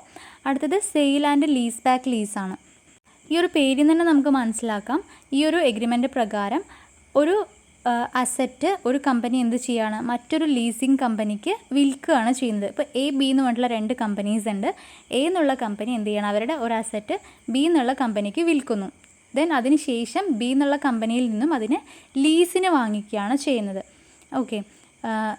അടുത്തത് സെയിൽ ആൻഡ് ലീസ് ബാക്ക് ലീസാണ്. ഈ ഒരു പേരിൽ നിന്ന് തന്നെ നമുക്ക് മനസ്സിലാക്കാം, ഈ ഒരു എഗ്രിമെൻ്റ് പ്രകാരം ഒരു അസറ്റ് ഒരു കമ്പനി എന്ത് ചെയ്യുകയാണ്, മറ്റൊരു ലീസിങ് കമ്പനിക്ക് വിൽക്കുകയാണ് ചെയ്യുന്നത്. ഇപ്പോൾ എ, ബി എന്ന് പറഞ്ഞിട്ടുള്ള 2 കമ്പനീസ് ഉണ്ട്. എ എന്നുള്ള കമ്പനി എന്ത് ചെയ്യണം, അവരുടെ ഒരു അസറ്റ് ബി എന്നുള്ള കമ്പനിക്ക് വിൽക്കുന്നു. ദെൻ അതിന് ശേഷം ബി എന്നുള്ള കമ്പനിയിൽ നിന്നും അതിനെ ലീസിന് വാങ്ങിക്കുകയാണ് ചെയ്യുന്നത്. ഓക്കെ,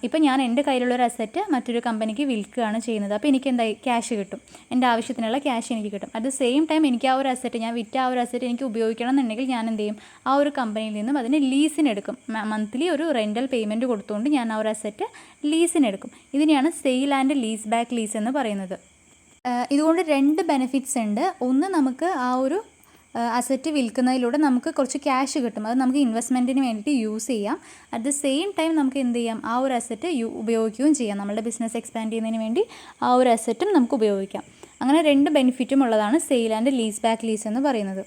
ഇപ്പോൾ ഞാൻ എൻ്റെ കയ്യിലുള്ളൊരു അസറ്റ് മറ്റൊരു കമ്പനിക്ക് വിൽക്കുകയാണ് ചെയ്യുന്നത്. അപ്പോൾ എനിക്ക് എന്തായി, ക്യാഷ് കിട്ടും, എൻ്റെ ആവശ്യത്തിനുള്ള ക്യാഷ് എനിക്ക് കിട്ടും. അറ്റ് ദ സെയിം ടൈം എനിക്ക് ആ ഒരു അസറ്റ്, ഞാൻ വിറ്റ ആ ഒരു അസറ്റ് എനിക്ക് ഉപയോഗിക്കണം എന്നുണ്ടെങ്കിൽ ഞാൻ എന്ത് ചെയ്യും, ആ ഒരു കമ്പനിയിൽ നിന്നും അതിന് ലീസിനെടുക്കും. മന്ത്ലി ഒരു റെൻ്റൽ പേയ്മെൻറ്റ് കൊടുത്തുകൊണ്ട് ഞാൻ ആ ഒരു അസറ്റ് ലീസിനെടുക്കും. ഇതിനെയാണ് sale and lease back lease എന്ന് പറയുന്നത്. ഇതുകൊണ്ട് 2 ബെനിഫിറ്റ്സ് ഉണ്ട്. ഒന്ന്, നമുക്ക് ആ ഒരു അസറ്റ് വിൽക്കുന്നതിലൂടെ നമുക്ക് കുറച്ച് ക്യാഷ് കിട്ടും. അത് നമുക്ക് ഇൻവെസ്റ്റ്മെൻറ്റിന് വേണ്ടിയിട്ട് യൂസ് ചെയ്യാം. അറ്റ് ദ സെയിം ടൈം നമുക്ക് എന്ത് ചെയ്യാം, ആ ഒരു അസറ്റ് ഉപയോഗിക്കുകയും ചെയ്യാം. നമ്മുടെ ബിസിനസ് എക്സ്പാൻഡ് ചെയ്യുന്നതിന് വേണ്ടി ആ ഒരു അസറ്റും നമുക്ക് ഉപയോഗിക്കാം. അങ്ങനെ 2 ബെനിഫിറ്റും ഉള്ളതാണ് sale and lease back lease എന്ന് പറയുന്നത്.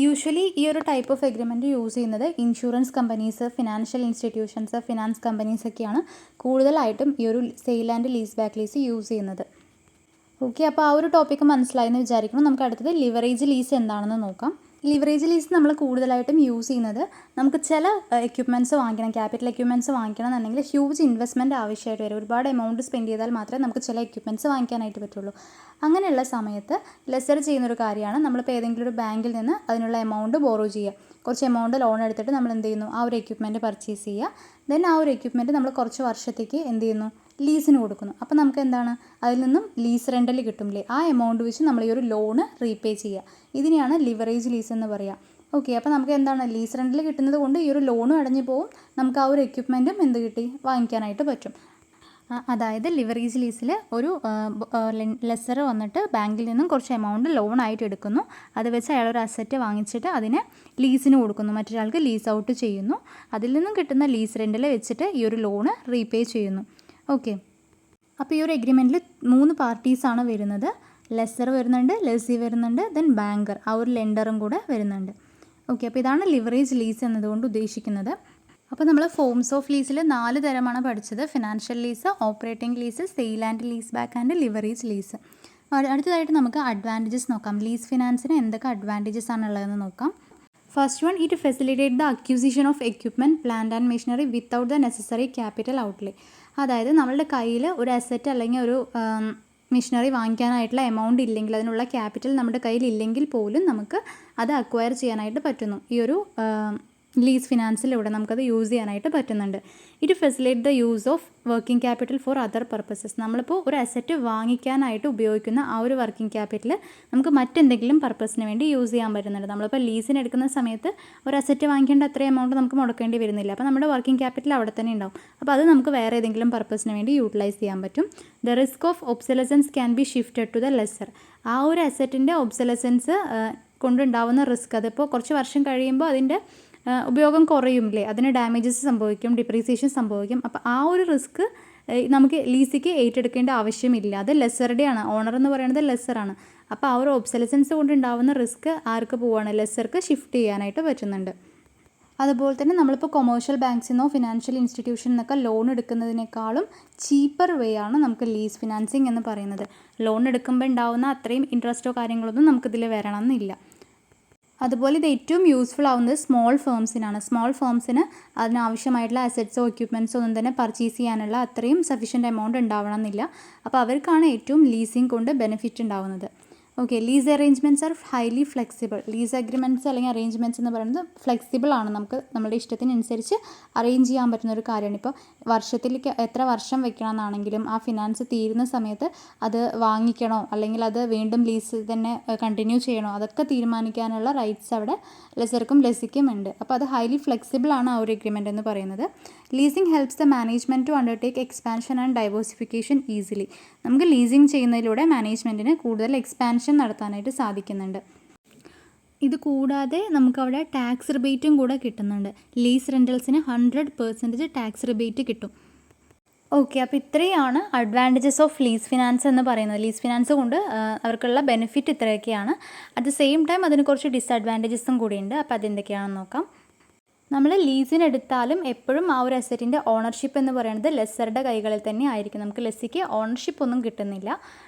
യൂഷ്വലി ഈ ഒരു ടൈപ്പ് ഓഫ് എഗ്രിമെൻറ്റ് യൂസ് ചെയ്യുന്നത് insurance companies, financial institutions, finance കമ്പനീസൊക്കെയാണ് കൂടുതലായിട്ടും ഈ ഒരു sale and lease back lease use ചെയ്യുന്നത്. ഓക്കെ, അപ്പോൾ ആ ഒരു ടോപ്പിക്ക് മനസ്സിലായെന്ന് വിചാരിക്കണം. നമുക്ക് അടുത്തത് ലിവറേജ് ലീസ് എന്താണെന്ന് നോക്കാം. ലിവറേജ് ലീസ് നമ്മൾ കൂടുതലായിട്ടും യൂസ് ചെയ്യുന്നത്, നമുക്ക് ചില എക്യുപ്മെൻറ്റ്സ് വാങ്ങിക്കണം, ക്യാപിറ്റൽ എക്യുപ്മെൻറ്റ്സ് വാങ്ങിക്കണം എന്നുണ്ടെങ്കിൽ ഹ്യൂജ് ഇൻവെസ്റ്റ്മെൻറ്റ് ആവശ്യമായിട്ട് വരും. ഒരുപാട് എമൗണ്ട് സ്പെൻഡ് ചെയ്താൽ മാത്രമേ നമുക്ക് ചില എക്യുപ്മെൻറ്റ്സ് വാങ്ങിക്കാനായിട്ട് പറ്റുള്ളൂ. അങ്ങനെയുള്ള സമയത്ത് ലെസ്സർ ചെയ്യുന്നൊരു കാര്യമാണ്, നമ്മളിപ്പോൾ ഏതെങ്കിലും ഒരു ബാങ്കിൽ നിന്ന് അതിനുള്ള എമൗണ്ട് ബോറോ ചെയ്യുക. കുറച്ച് എമൗണ്ട് ലോൺ എടുത്തിട്ട് നമ്മൾ എന്ത് ചെയ്യുന്നു, ആ ഒരു എക്യുപ്മെൻറ്റ് പർച്ചേസ് ചെയ്യുക. ദെൻ ആ ഒരു എക്യുപ്മെൻറ്റ് നമ്മൾ കുറച്ച് വർഷത്തേക്ക് എന്ത് ചെയ്യുന്നു, ലീസിന് കൊടുക്കുന്നു. അപ്പോൾ നമുക്ക് എന്താണ്, അതിൽ നിന്നും ലീസ് റെൻ്റൽ കിട്ടുമില്ലേ, ആ എമൗണ്ട് വെച്ച് നമ്മൾ ഈ ഒരു ലോണ് റീപേ ചെയ്യുക. ഇതിനെയാണ് ലിവറേജ് ലീസ് എന്ന് പറയുക. ഓക്കെ, അപ്പോൾ നമുക്ക് എന്താണ്, ലീസ് റെൻ്റൽ കിട്ടുന്നത് കൊണ്ട് ഈ ഒരു ലോണും അടഞ്ഞു പോകും, നമുക്ക് ആ ഒരു എക്യുപ്മെൻറ്റും എന്ത് കിട്ടി, വാങ്ങിക്കാനായിട്ട് പറ്റും. അതായത് ലിവറേജ് ലീസിൽ ഒരു ലെസ്സർ വന്നിട്ട് ബാങ്കിൽ നിന്നും കുറച്ച് എമൗണ്ട് ലോണായിട്ട് എടുക്കുന്നു. അത് വെച്ച് അയാളൊരു അസറ്റ് വാങ്ങിച്ചിട്ട് അതിനെ ലീസിന് കൊടുക്കുന്നു, മറ്റൊരാൾക്ക് ലീസ് ഔട്ട് ചെയ്യുന്നു. അതിൽ നിന്നും കിട്ടുന്ന ലീസ് റെൻ്റിൽ വെച്ചിട്ട് ഈ ഒരു ലോണ് റീപേ ചെയ്യുന്നു. ഓക്കെ, അപ്പോൾ ഈ ഒരു എഗ്രിമെൻറ്റിൽ 3 പാർട്ടീസാണ് വരുന്നത്. ലെസ്സർ വരുന്നുണ്ട്, ലെസി വരുന്നുണ്ട്, ദെൻ ബാങ്കർ, ആ ഒരു ലെൻഡറും കൂടെ വരുന്നുണ്ട്. ഓക്കെ, അപ്പോൾ ഇതാണ് ലിവറേജ് ലീസ് എന്നതുകൊണ്ട് ഉദ്ദേശിക്കുന്നത്. അപ്പോൾ നമ്മൾ ഫോംസ് ഓഫ് ലീസിൽ 4 തരമാണ് പഠിച്ചത്. Financial lease, operating lease, sale and lease back and leverage lease. അടുത്തതായിട്ട് നമുക്ക് അഡ്വാൻറ്റേജസ് നോക്കാം. ലീസ് ഫിനാൻസിന് എന്തൊക്കെ അഡ്വാൻറ്റേജസ് ആണുള്ളതെന്ന് നോക്കാം. First one, it facilitate the acquisition of equipment, plant and machinery without the necessary capital outlay. അതായത് നമ്മളുടെ കയ്യിൽ ഒരു അസറ്റ് അല്ലെങ്കിൽ ഒരു മെഷീനറി വാങ്ങിക്കാനായിട്ടുള്ള എമൗണ്ട് ഇല്ലെങ്കിൽ, അതിനുള്ള ക്യാപിറ്റൽ നമ്മുടെ കയ്യിൽ ഇല്ലെങ്കിൽ പോലും നമുക്ക് അത് അക്വയർ ചെയ്യാനായിട്ട് പറ്റുന്നു ഈ ഒരു ലീസ് ഫിനാൻസിലൂടെ നമുക്കത് യൂസ് ചെയ്യാനായിട്ട് പറ്റുന്നുണ്ട്. It facilitate the use of working capital for other purposes. നമ്മളിപ്പോൾ ഒരു അസറ്റ് വാങ്ങിക്കാനായിട്ട് ഉപയോഗിക്കുന്ന ആ ഒരു വർക്കിംഗ് ക്യാപിറ്റൽ നമുക്ക് മറ്റെന്തെങ്കിലും പർപ്പസിന് വേണ്ടി യൂസ് ചെയ്യാൻ പറ്റുന്നുണ്ട്. നമ്മളിപ്പോൾ ലീസിന് എടുക്കുന്ന സമയത്ത് ഒരു അസറ്റ് വാങ്ങിക്കേണ്ട അത്രയും എമൗണ്ട് നമുക്ക് മുടക്കേണ്ടി വരുന്നില്ല. അപ്പോൾ നമ്മുടെ വർക്കിംഗ് ക്യാപിറ്റൽ അവിടെ തന്നെ ഉണ്ടാവും. അപ്പോൾ അത് നമുക്ക് വേറെ ഏതെങ്കിലും പർപ്പസിന് വേണ്ടി യൂട്ടിലൈസ് ചെയ്യാൻ പറ്റും. The risk of obsolescence can be shifted to the lessor. ആ ഒരു അസറ്റിൻ്റെ ഒബ്സലസൻസ് കൊണ്ടുണ്ടാവുന്ന റിസ്ക്, അതിപ്പോൾ കുറച്ച് വർഷം കഴിയുമ്പോൾ അതിൻ്റെ ഉപയോഗം കുറയുമില്ലേ, അതിന് ഡാമേജസ് സംഭവിക്കും, ഡിപ്രീസിയേഷൻ സംഭവിക്കും. അപ്പോൾ ആ ഒരു റിസ്ക് നമുക്ക് ലീസിക്ക് ഏറ്റെടുക്കേണ്ട ആവശ്യമില്ല. അത് ലെസറുടെയാണ്. ഓണർ എന്ന് പറയുന്നത് ലെസറാണ്. അപ്പോൾ ആ ഒരു ഒബ്സലസൻസ് കൊണ്ടുണ്ടാവുന്ന റിസ്ക് ആർക്ക് പോവാണ്? ലെസർക്ക് ഷിഫ്റ്റ് ചെയ്യാനായിട്ട് പറ്റുന്നുണ്ട്. അതുപോലെ തന്നെ നമ്മളിപ്പോൾ കൊമേഴ്ഷ്യൽ ബാങ്ക്സിൽ നിന്നോ ഫിനാൻഷ്യൽ ഇൻസ്റ്റിറ്റ്യൂഷനിൽ നിന്നൊക്കെ ലോൺ എടുക്കുന്നതിനേക്കാളും ചീപ്പർ വേ ആണ് നമുക്ക് ലീസ് ഫിനാൻസിങ് എന്ന് പറയുന്നത്. ലോൺ എടുക്കുമ്പോൾ ഉണ്ടാവുന്ന അത്രയും ഇൻട്രസ്റ്റോ കാര്യങ്ങളൊന്നും നമുക്കിതിൽ വരണമെന്നില്ല. അതുപോലെ ഇത് ഏറ്റവും യൂസ്ഫുൾ ആവുന്നത് സ്മോൾ ഫേംസിനാണ്. സ്മോൾ ഫേംസിന് അതിനാവശ്യമായിട്ടുള്ള അസറ്റ്സോ എക്യുപ്മെൻറ്റ്സോ ഒന്നും തന്നെ പർച്ചേസ് ചെയ്യാനുള്ള അത്രയും സഫീഷ്യൻ്റ് എമൗണ്ട് ഉണ്ടാവണമെന്നില്ല. അപ്പോൾ അവർക്കാണ് ഏറ്റവും ലീസിങ് കൊണ്ട് ബെനിഫിറ്റ് ഉണ്ടാവുന്നത്. Okay, lease arrangements are highly flexible. Lease agreements അല്ലെങ്കിൽ അറേഞ്ച്മെൻറ്റ്സ് എന്ന് പറയുന്നത് ഫ്ലെക്സിബിൾ ആണ്. നമുക്ക് നമ്മുടെ ഇഷ്ടത്തിനനുസരിച്ച് അറേഞ്ച് ചെയ്യാൻ പറ്റുന്ന ഒരു കാര്യമാണ്. ഇപ്പോൾ വർഷത്തിലേക്ക് എത്ര വർഷം വെക്കണം എന്നാണെങ്കിലും ആ ഫിനാൻസ് തീരുന്ന സമയത്ത് അത് വാങ്ങിക്കണോ അല്ലെങ്കിൽ അത് വീണ്ടും ലീസ് തന്നെ കണ്ടിന്യൂ ചെയ്യണോ, അതൊക്കെ തീരുമാനിക്കാനുള്ള റൈറ്റ്സ് അവിടെ ലെസർക്കും ലെസിക്കും ഉണ്ട്. അപ്പോൾ അത് ഹൈലി ഫ്ലെക്സിബിൾ ആണ് ആ ഒരു എഗ്രിമെൻ്റ് എന്ന് പറയുന്നത്. Leasing helps the management to undertake expansion and diversification easily. നമുക്ക് ലീസിങ് ചെയ്യുന്നതിലൂടെ മാനേജ്മെൻറ്റിന് കൂടുതൽ എക്സ്പാൻഷൻ നടത്താനായിട്ട് സാധിക്കുന്നുണ്ട്. ഇത് കൂടാതെ നമുക്കവിടെ ടാക്സ് റിബേറ്റും കൂടെ കിട്ടുന്നുണ്ട്. ലീസ് റെൻ്റൽസിന് 100% ടാക്സ് റിബേറ്റ് കിട്ടും. ഓക്കെ, അപ്പോൾ ഇത്രയാണ് അഡ്വാൻറ്റേജസ് ഓഫ് ലീസ് ഫിനാൻസ് എന്ന് പറയുന്നത്. ലീസ് ഫിനാൻസ് കൊണ്ട് അവർക്കുള്ള ബെനിഫിറ്റ് ഇത്രയൊക്കെയാണ്. അറ്റ് ദ സെയിം ടൈം അതിന് കുറച്ച് ഡിസഡ്വാൻറ്റേജസും കൂടിയുണ്ട്. അപ്പോൾ അതെന്തൊക്കെയാണെന്ന് നോക്കാം. നമ്മൾ ലീസിനെടുത്താലും എപ്പോഴും ആ ഒരു അസറ്റിൻ്റെ ഓണർഷിപ്പ് എന്ന് പറയുന്നത് ലെസറുടെ കൈകളിൽ തന്നെ ആയിരിക്കും. നമുക്ക് ലെസ്സിക്ക് ഓണർഷിപ്പ് ഒന്നും കിട്ടുന്നില്ല.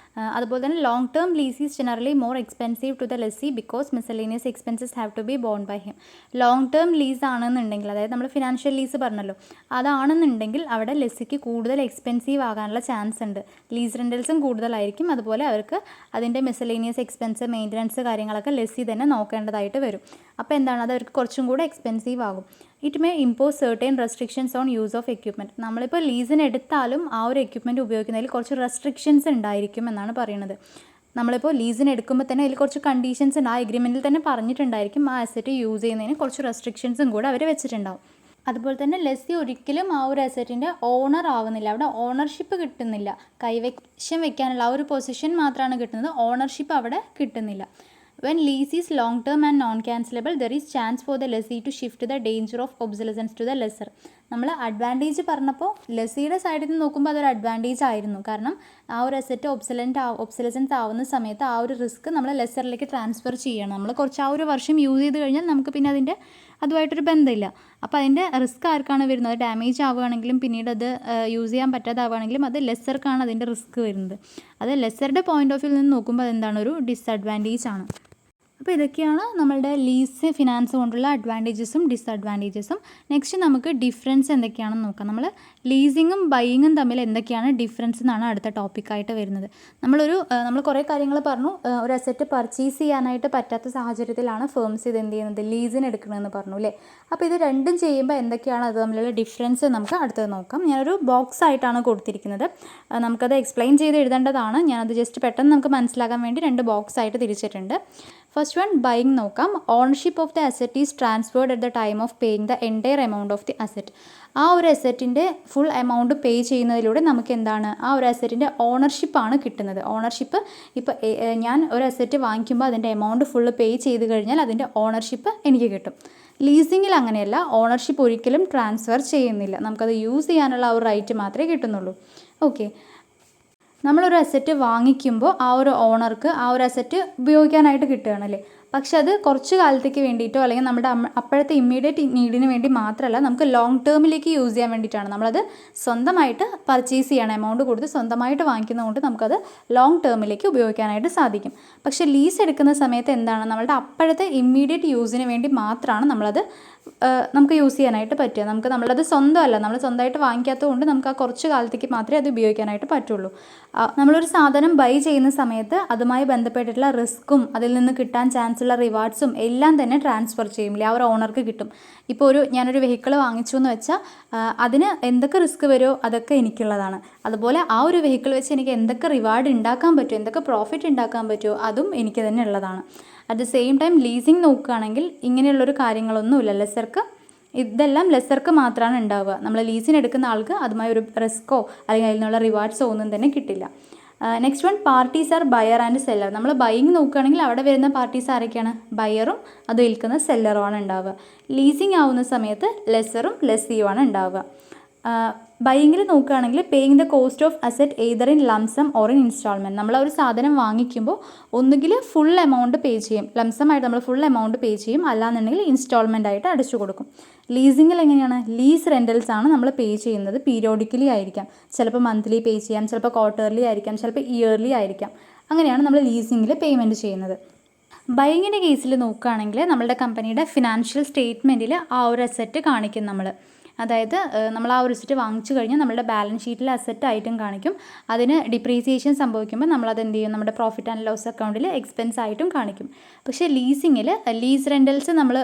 അതുപോലെ തന്നെ long term lease is generally more expensive to the lessee because miscellaneous expenses have to be borne by him. Long term ലീസ് ആണെന്നുണ്ടെങ്കിൽ, അതായത് നമ്മൾ ഫിനാൻഷ്യൽ ലീസ് പറഞ്ഞല്ലോ, അതാണെന്നുണ്ടെങ്കിൽ അവിടെ ലെസ്സിക്ക് കൂടുതൽ എക്സ്പെൻസീവ് ആകാനുള്ള ചാൻസ് ഉണ്ട്. ലീസ് റെൻ്റൽസും കൂടുതലായിരിക്കും. അതുപോലെ അവർക്ക് അതിൻ്റെ മിസലേനിയസ് എക്സ്പെൻസ്, മെയിൻ്റനൻസ് കാര്യങ്ങളൊക്കെ ലെസ്സി തന്നെ നോക്കേണ്ടതായിട്ട് വരും. അപ്പോൾ എന്താണ്, അത് അവർക്ക് കുറച്ചും കൂടെ എക്സ്പെൻസീവ് ആകും. It may impose certain restrictions own use of equipment. നമ്മളിപ്പോൾ ലീസിന് എടുത്താലും ആ ഒരു എക്യുപ്മെൻറ്റ് ഉപയോഗിക്കുന്നതിൽ കുറച്ച് റെസ്ട്രിക്ഷൻസ് ഉണ്ടായിരിക്കും എന്നാണ് പറയുന്നത്. നമ്മളിപ്പോൾ ലീസിന് എടുക്കുമ്പോൾ തന്നെ അതിൽ കുറച്ച് കണ്ടീഷൻസ് ഉണ്ട്. ആ എഗ്രിമെൻറ്റിൽ തന്നെ പറഞ്ഞിട്ടുണ്ടായിരിക്കും ആ അസറ്റ് യൂസ് ചെയ്യുന്നതിന് കുറച്ച് റെസ്ട്രിക്ഷൻസും കൂടെ അവർ വെച്ചിട്ടുണ്ടാവും. അതുപോലെ തന്നെ ലെസ്സി ഒരിക്കലും ആ ഒരു അസറ്റിൻ്റെ ഓണർ ആവുന്നില്ല. അവിടെ ഓണർഷിപ്പ് കിട്ടുന്നില്ല. കൈവശം വെക്കാനുള്ള ആ ഒരു പൊസിഷൻ മാത്രമാണ് കിട്ടുന്നത്. ഓണർഷിപ്പ് അവിടെ കിട്ടുന്നില്ല. When lease is long term and non-cancelable, there is chance for the lessee to shift the danger of obsolescence to the lessor. നമ്മൾ അഡ്വാൻറ്റേജ് പറഞ്ഞപ്പോൾ ലെസ്സിയുടെ സൈഡിൽ നിന്ന് നോക്കുമ്പോൾ അതൊരു അഡ്വാൻറ്റേജ് ആയിരുന്നു. കാരണം ആ ഒരു അസറ്റ് ഒബ്സലസൻസ് ആവുന്ന സമയത്ത് ആ ഒരു റിസ്ക് നമ്മൾ ലെസറിലേക്ക് ട്രാൻസ്ഫർ ചെയ്യണം. നമ്മൾ കുറച്ച് ആ ഒരു വർഷം യൂസ് ചെയ്ത് കഴിഞ്ഞാൽ നമുക്ക് പിന്നെ അതുമായിട്ടൊരു ബന്ധമില്ല. അപ്പോൾ അതിൻ്റെ റിസ്ക് ആർക്കാണ് വരുന്നത്? ഡാമേജ് ആവുകയാണെങ്കിലും പിന്നീട് അത് യൂസ് ചെയ്യാൻ പറ്റാതാവുകയാണെങ്കിലും അത് ലെസർക്കാണ് അതിൻ്റെ റിസ്ക് വരുന്നത്. അത് ലെസറുടെ പോയിൻ്റ് ഓഫ് വ്യൂ നിന്ന് നോക്കുമ്പോൾ അതെന്താണ്, ഒരു ഡിസഡ്വാൻറ്റേജ് ആണ്. അപ്പോൾ ഇതൊക്കെയാണ് നമ്മളുടെ ലീസ് ഫിനാൻസ് കൊണ്ടുള്ള അഡ്വാൻറ്റേജസും ഡിസഡ്വാൻറ്റേജസും. നെക്സ്റ്റ് നമുക്ക് ഡിഫറൻസ് എന്തൊക്കെയാണെന്ന് നോക്കാം. നമ്മൾ ലീസിങ്ങും ബൈയിങ്ങും തമ്മിൽ എന്തൊക്കെയാണ് ഡിഫറൻസ് എന്നാണ് അടുത്ത ടോപ്പിക്കായിട്ട് വരുന്നത്. നമ്മൾ കുറേ കാര്യങ്ങൾ പറഞ്ഞു. ഒരു അസറ്റ് പർച്ചേസ് ചെയ്യാനായിട്ട് പറ്റാത്ത സാഹചര്യത്തിലാണ് ഫേംസ് ഇത് എന്ത് ചെയ്യുന്നത്, ലീസിന് എടുക്കണമെന്ന് പറഞ്ഞു അല്ലേ. അപ്പോൾ ഇത് രണ്ടും ചെയ്യുമ്പോൾ എന്തൊക്കെയാണ് അത് തമ്മിലുള്ള ഡിഫറൻസ് നമുക്ക് അടുത്തത് നോക്കാം. ഞാനൊരു ബോക്സ് ആയിട്ടാണ് കൊടുത്തിരിക്കുന്നത്. നമുക്കത് എക്സ്പ്ലെയിൻ ചെയ്ത് എഴുതേണ്ടതാണ്. ഞാനത് ജസ്റ്റ് പെട്ടെന്ന് നമുക്ക് മനസ്സിലാക്കാൻ വേണ്ടി 2 ബോക്സ് ആയിട്ട് തിരിച്ചിട്ടുണ്ട്. ഫസ്റ്റ് വൺ ബൈയിങ് നോക്കാം. Ownership of the asset is transferred at the time of paying the entire amount of the asset. ആ ഒരു അസറ്റിൻ്റെ ഫുൾ എമൗണ്ട് പേ ചെയ്യുന്നതിലൂടെ നമുക്ക് എന്താണ്, ആ ഒരു അസറ്റിൻ്റെ ഓണർഷിപ്പാണ് കിട്ടുന്നത്. ഓണർഷിപ്പ് ഇപ്പോൾ ഞാൻ ഒരു അസറ്റ് വാങ്ങിക്കുമ്പോൾ അതിൻ്റെ എമൗണ്ട് ഫുള്ള് പേ ചെയ്ത് കഴിഞ്ഞാൽ അതിൻ്റെ ഓണർഷിപ്പ് എനിക്ക് കിട്ടും. ലീസിങ്ങിൽ അങ്ങനെയല്ല. ഓണർഷിപ്പ് ഒരിക്കലും ട്രാൻസ്ഫർ ചെയ്യുന്നില്ല. നമുക്കത് യൂസ് ചെയ്യാനുള്ള ആ ഒരു റൈറ്റ് മാത്രമേ കിട്ടുന്നുള്ളൂ. ഓക്കെ, നമ്മളൊരു അസറ്റ് വാങ്ങിക്കുമ്പോൾ ആ ഒരു ഓണർക്ക് ആ ഒരു അസറ്റ് ഉപയോഗിക്കാനായിട്ട് കിട്ടുകയാണല്ലേ. പക്ഷെ അത് കുറച്ച് കാലത്തേക്ക് വേണ്ടിയിട്ടോ അല്ലെങ്കിൽ നമ്മുടെ അപ്പോഴത്തെ ഇമ്മീഡിയറ്റ് നീഡിന് വേണ്ടി മാത്രമല്ല, നമുക്ക് ലോങ് ടേമിലേക്ക് യൂസ് ചെയ്യാൻ വേണ്ടിയിട്ടാണ്. നമ്മളത് സ്വന്തമായിട്ട് പർച്ചേസ് ചെയ്യണം, എമൗണ്ട് കൊടുത്ത് സ്വന്തമായിട്ട് വാങ്ങിക്കുന്നതുകൊണ്ട് നമുക്കത് ലോങ് ടേമിലേക്ക് ഉപയോഗിക്കാനായിട്ട് സാധിക്കും. പക്ഷേ ലീസ് എടുക്കുന്ന സമയത്ത് എന്താണ്, നമ്മളുടെ അപ്പോഴത്തെ ഇമ്മീഡിയറ്റ് യൂസിന് വേണ്ടി മാത്രമാണ് നമ്മളത് നമുക്ക് യൂസ് ചെയ്യാനായിട്ട് പറ്റുക. നമ്മളത് സ്വന്തമല്ല, നമ്മൾ സ്വന്തമായിട്ട് വാങ്ങിക്കാത്തത് കൊണ്ട് നമുക്ക് ആ കുറച്ച് കാലത്തേക്ക് മാത്രമേ അത് ഉപയോഗിക്കാനായിട്ട് പറ്റുള്ളൂ. നമ്മളൊരു സാധനം ബൈ ചെയ്യുന്ന സമയത്ത് അതുമായി ബന്ധപ്പെട്ടിട്ടുള്ള റിസ്ക്കും അതിൽ നിന്ന് കിട്ടാൻ ചാൻസ് ഉള്ള റിവാർഡ്സും എല്ലാം തന്നെ ട്രാൻസ്ഫർ ചെയ്യില്ലേ, ആ ഒരു ഓണർക്ക് കിട്ടും. ഇപ്പോൾ ഞാനൊരു വെഹിക്കിൾ വാങ്ങിച്ചു എന്ന് വെച്ചാൽ അതിന് എന്തൊക്കെ റിസ്ക് വരുമോ അതൊക്കെ എനിക്കുള്ളതാണ്. അതുപോലെ ആ ഒരു വെഹിക്കിൾ വെച്ച് എനിക്ക് എന്തൊക്കെ റിവാർഡ് ഉണ്ടാക്കാൻ പറ്റുമോ, എന്തൊക്കെ പ്രോഫിറ്റ് ഉണ്ടാക്കാൻ പറ്റുമോ അതും എനിക്ക് തന്നെ ഉള്ളതാണ്. At the same time leasing നോക്കുകയാണെങ്കിൽ ഇങ്ങനെയുള്ളൊരു കാര്യങ്ങളൊന്നുമില്ല. ഇതെല്ലാം ലെസ്സർക്ക് മാത്രമാണ് ഉണ്ടാവുക. നമ്മൾ ലീസിന് എടുക്കുന്ന ആൾക്ക് അതുമായി ഒരു റിസ്ക്കോ അല്ലെങ്കിൽ അതിൽ നിന്നുള്ള റിവാർഡ്സോ ഒന്നും തന്നെ കിട്ടില്ല. Next one, parties R buyer and seller. നമ്മൾ ബൈയിങ് നോക്കുകയാണെങ്കിൽ അവിടെ വരുന്ന പാർട്ടീസ് ആരൊക്കെയാണ്? ബയറും അത് വിൽക്കുന്ന സെല്ലറുമാണ് ഉണ്ടാവുക. ലീസിങ് ആവുന്ന സമയത്ത് ലെസ്സറും ലെസ്സിയുമാണ് ഉണ്ടാവുക. ബൈയിങ്ങിൽ നോക്കുകയാണെങ്കിൽ paying the cost of asset either in lump sum or in instalment. നമ്മൾ ഒരു സാധനം വാങ്ങിക്കുമ്പോൾ ഒന്നുകിൽ ഫുൾ എമൗണ്ട് പേ ചെയ്യും, ലംസമായിട്ട് നമ്മൾ ഫുൾ എമൗണ്ട് പേ ചെയ്യും, അല്ലാന്നുണ്ടെങ്കിൽ ഇൻസ്റ്റാൾമെൻ്റ് ആയിട്ട് അടച്ചു കൊടുക്കും. ലീസിങ്ങിൽ എങ്ങനെയാണ്? ലീസ് റെൻ്റൽസ് ആണ് നമ്മൾ പേ ചെയ്യുന്നത്. പീരിയോഡിക്കലി ആയിരിക്കാം, ചിലപ്പോൾ മന്ത്ലി പേ ചെയ്യാം, ചിലപ്പോൾ ക്വാർട്ടർലി ആയിരിക്കാം, ചിലപ്പോൾ ഇയർലി ആയിരിക്കാം. അങ്ങനെയാണ് നമ്മൾ ലീസിങ്ങിൽ പേയ്മെൻറ്റ് ചെയ്യുന്നത്. ബൈയിങ്ങിൻ്റെ കേസിൽ നോക്കുകയാണെങ്കിൽ നമ്മളുടെ കമ്പനിയുടെ ഫിനാൻഷ്യൽ സ്റ്റേറ്റ്മെൻറ്റിൽ ആ ഒരു അസെറ്റ് കാണിക്കും നമ്മൾ. അതായത് നമ്മൾ ആ ഒരു അസെറ്റ് വാങ്ങിച്ചു കഴിഞ്ഞാൽ നമ്മുടെ ബാലൻസ് ഷീറ്റിൽ അസെറ്റ് ആയിട്ടും കാണിക്കും. അതിന് ഡിപ്രീസിയേഷൻ സംഭവിക്കുമ്പോൾ നമ്മളത് എന്ത് ചെയ്യും? നമ്മുടെ പ്രോഫിറ്റ് ആൻഡ് ലോസ് അക്കൗണ്ടിൽ എക്സ്പെൻസ് ആയിട്ടും കാണിക്കും. പക്ഷേ ലീസിങ്ങിൽ ലീസ് റെൻ്റൽസ് നമ്മൾ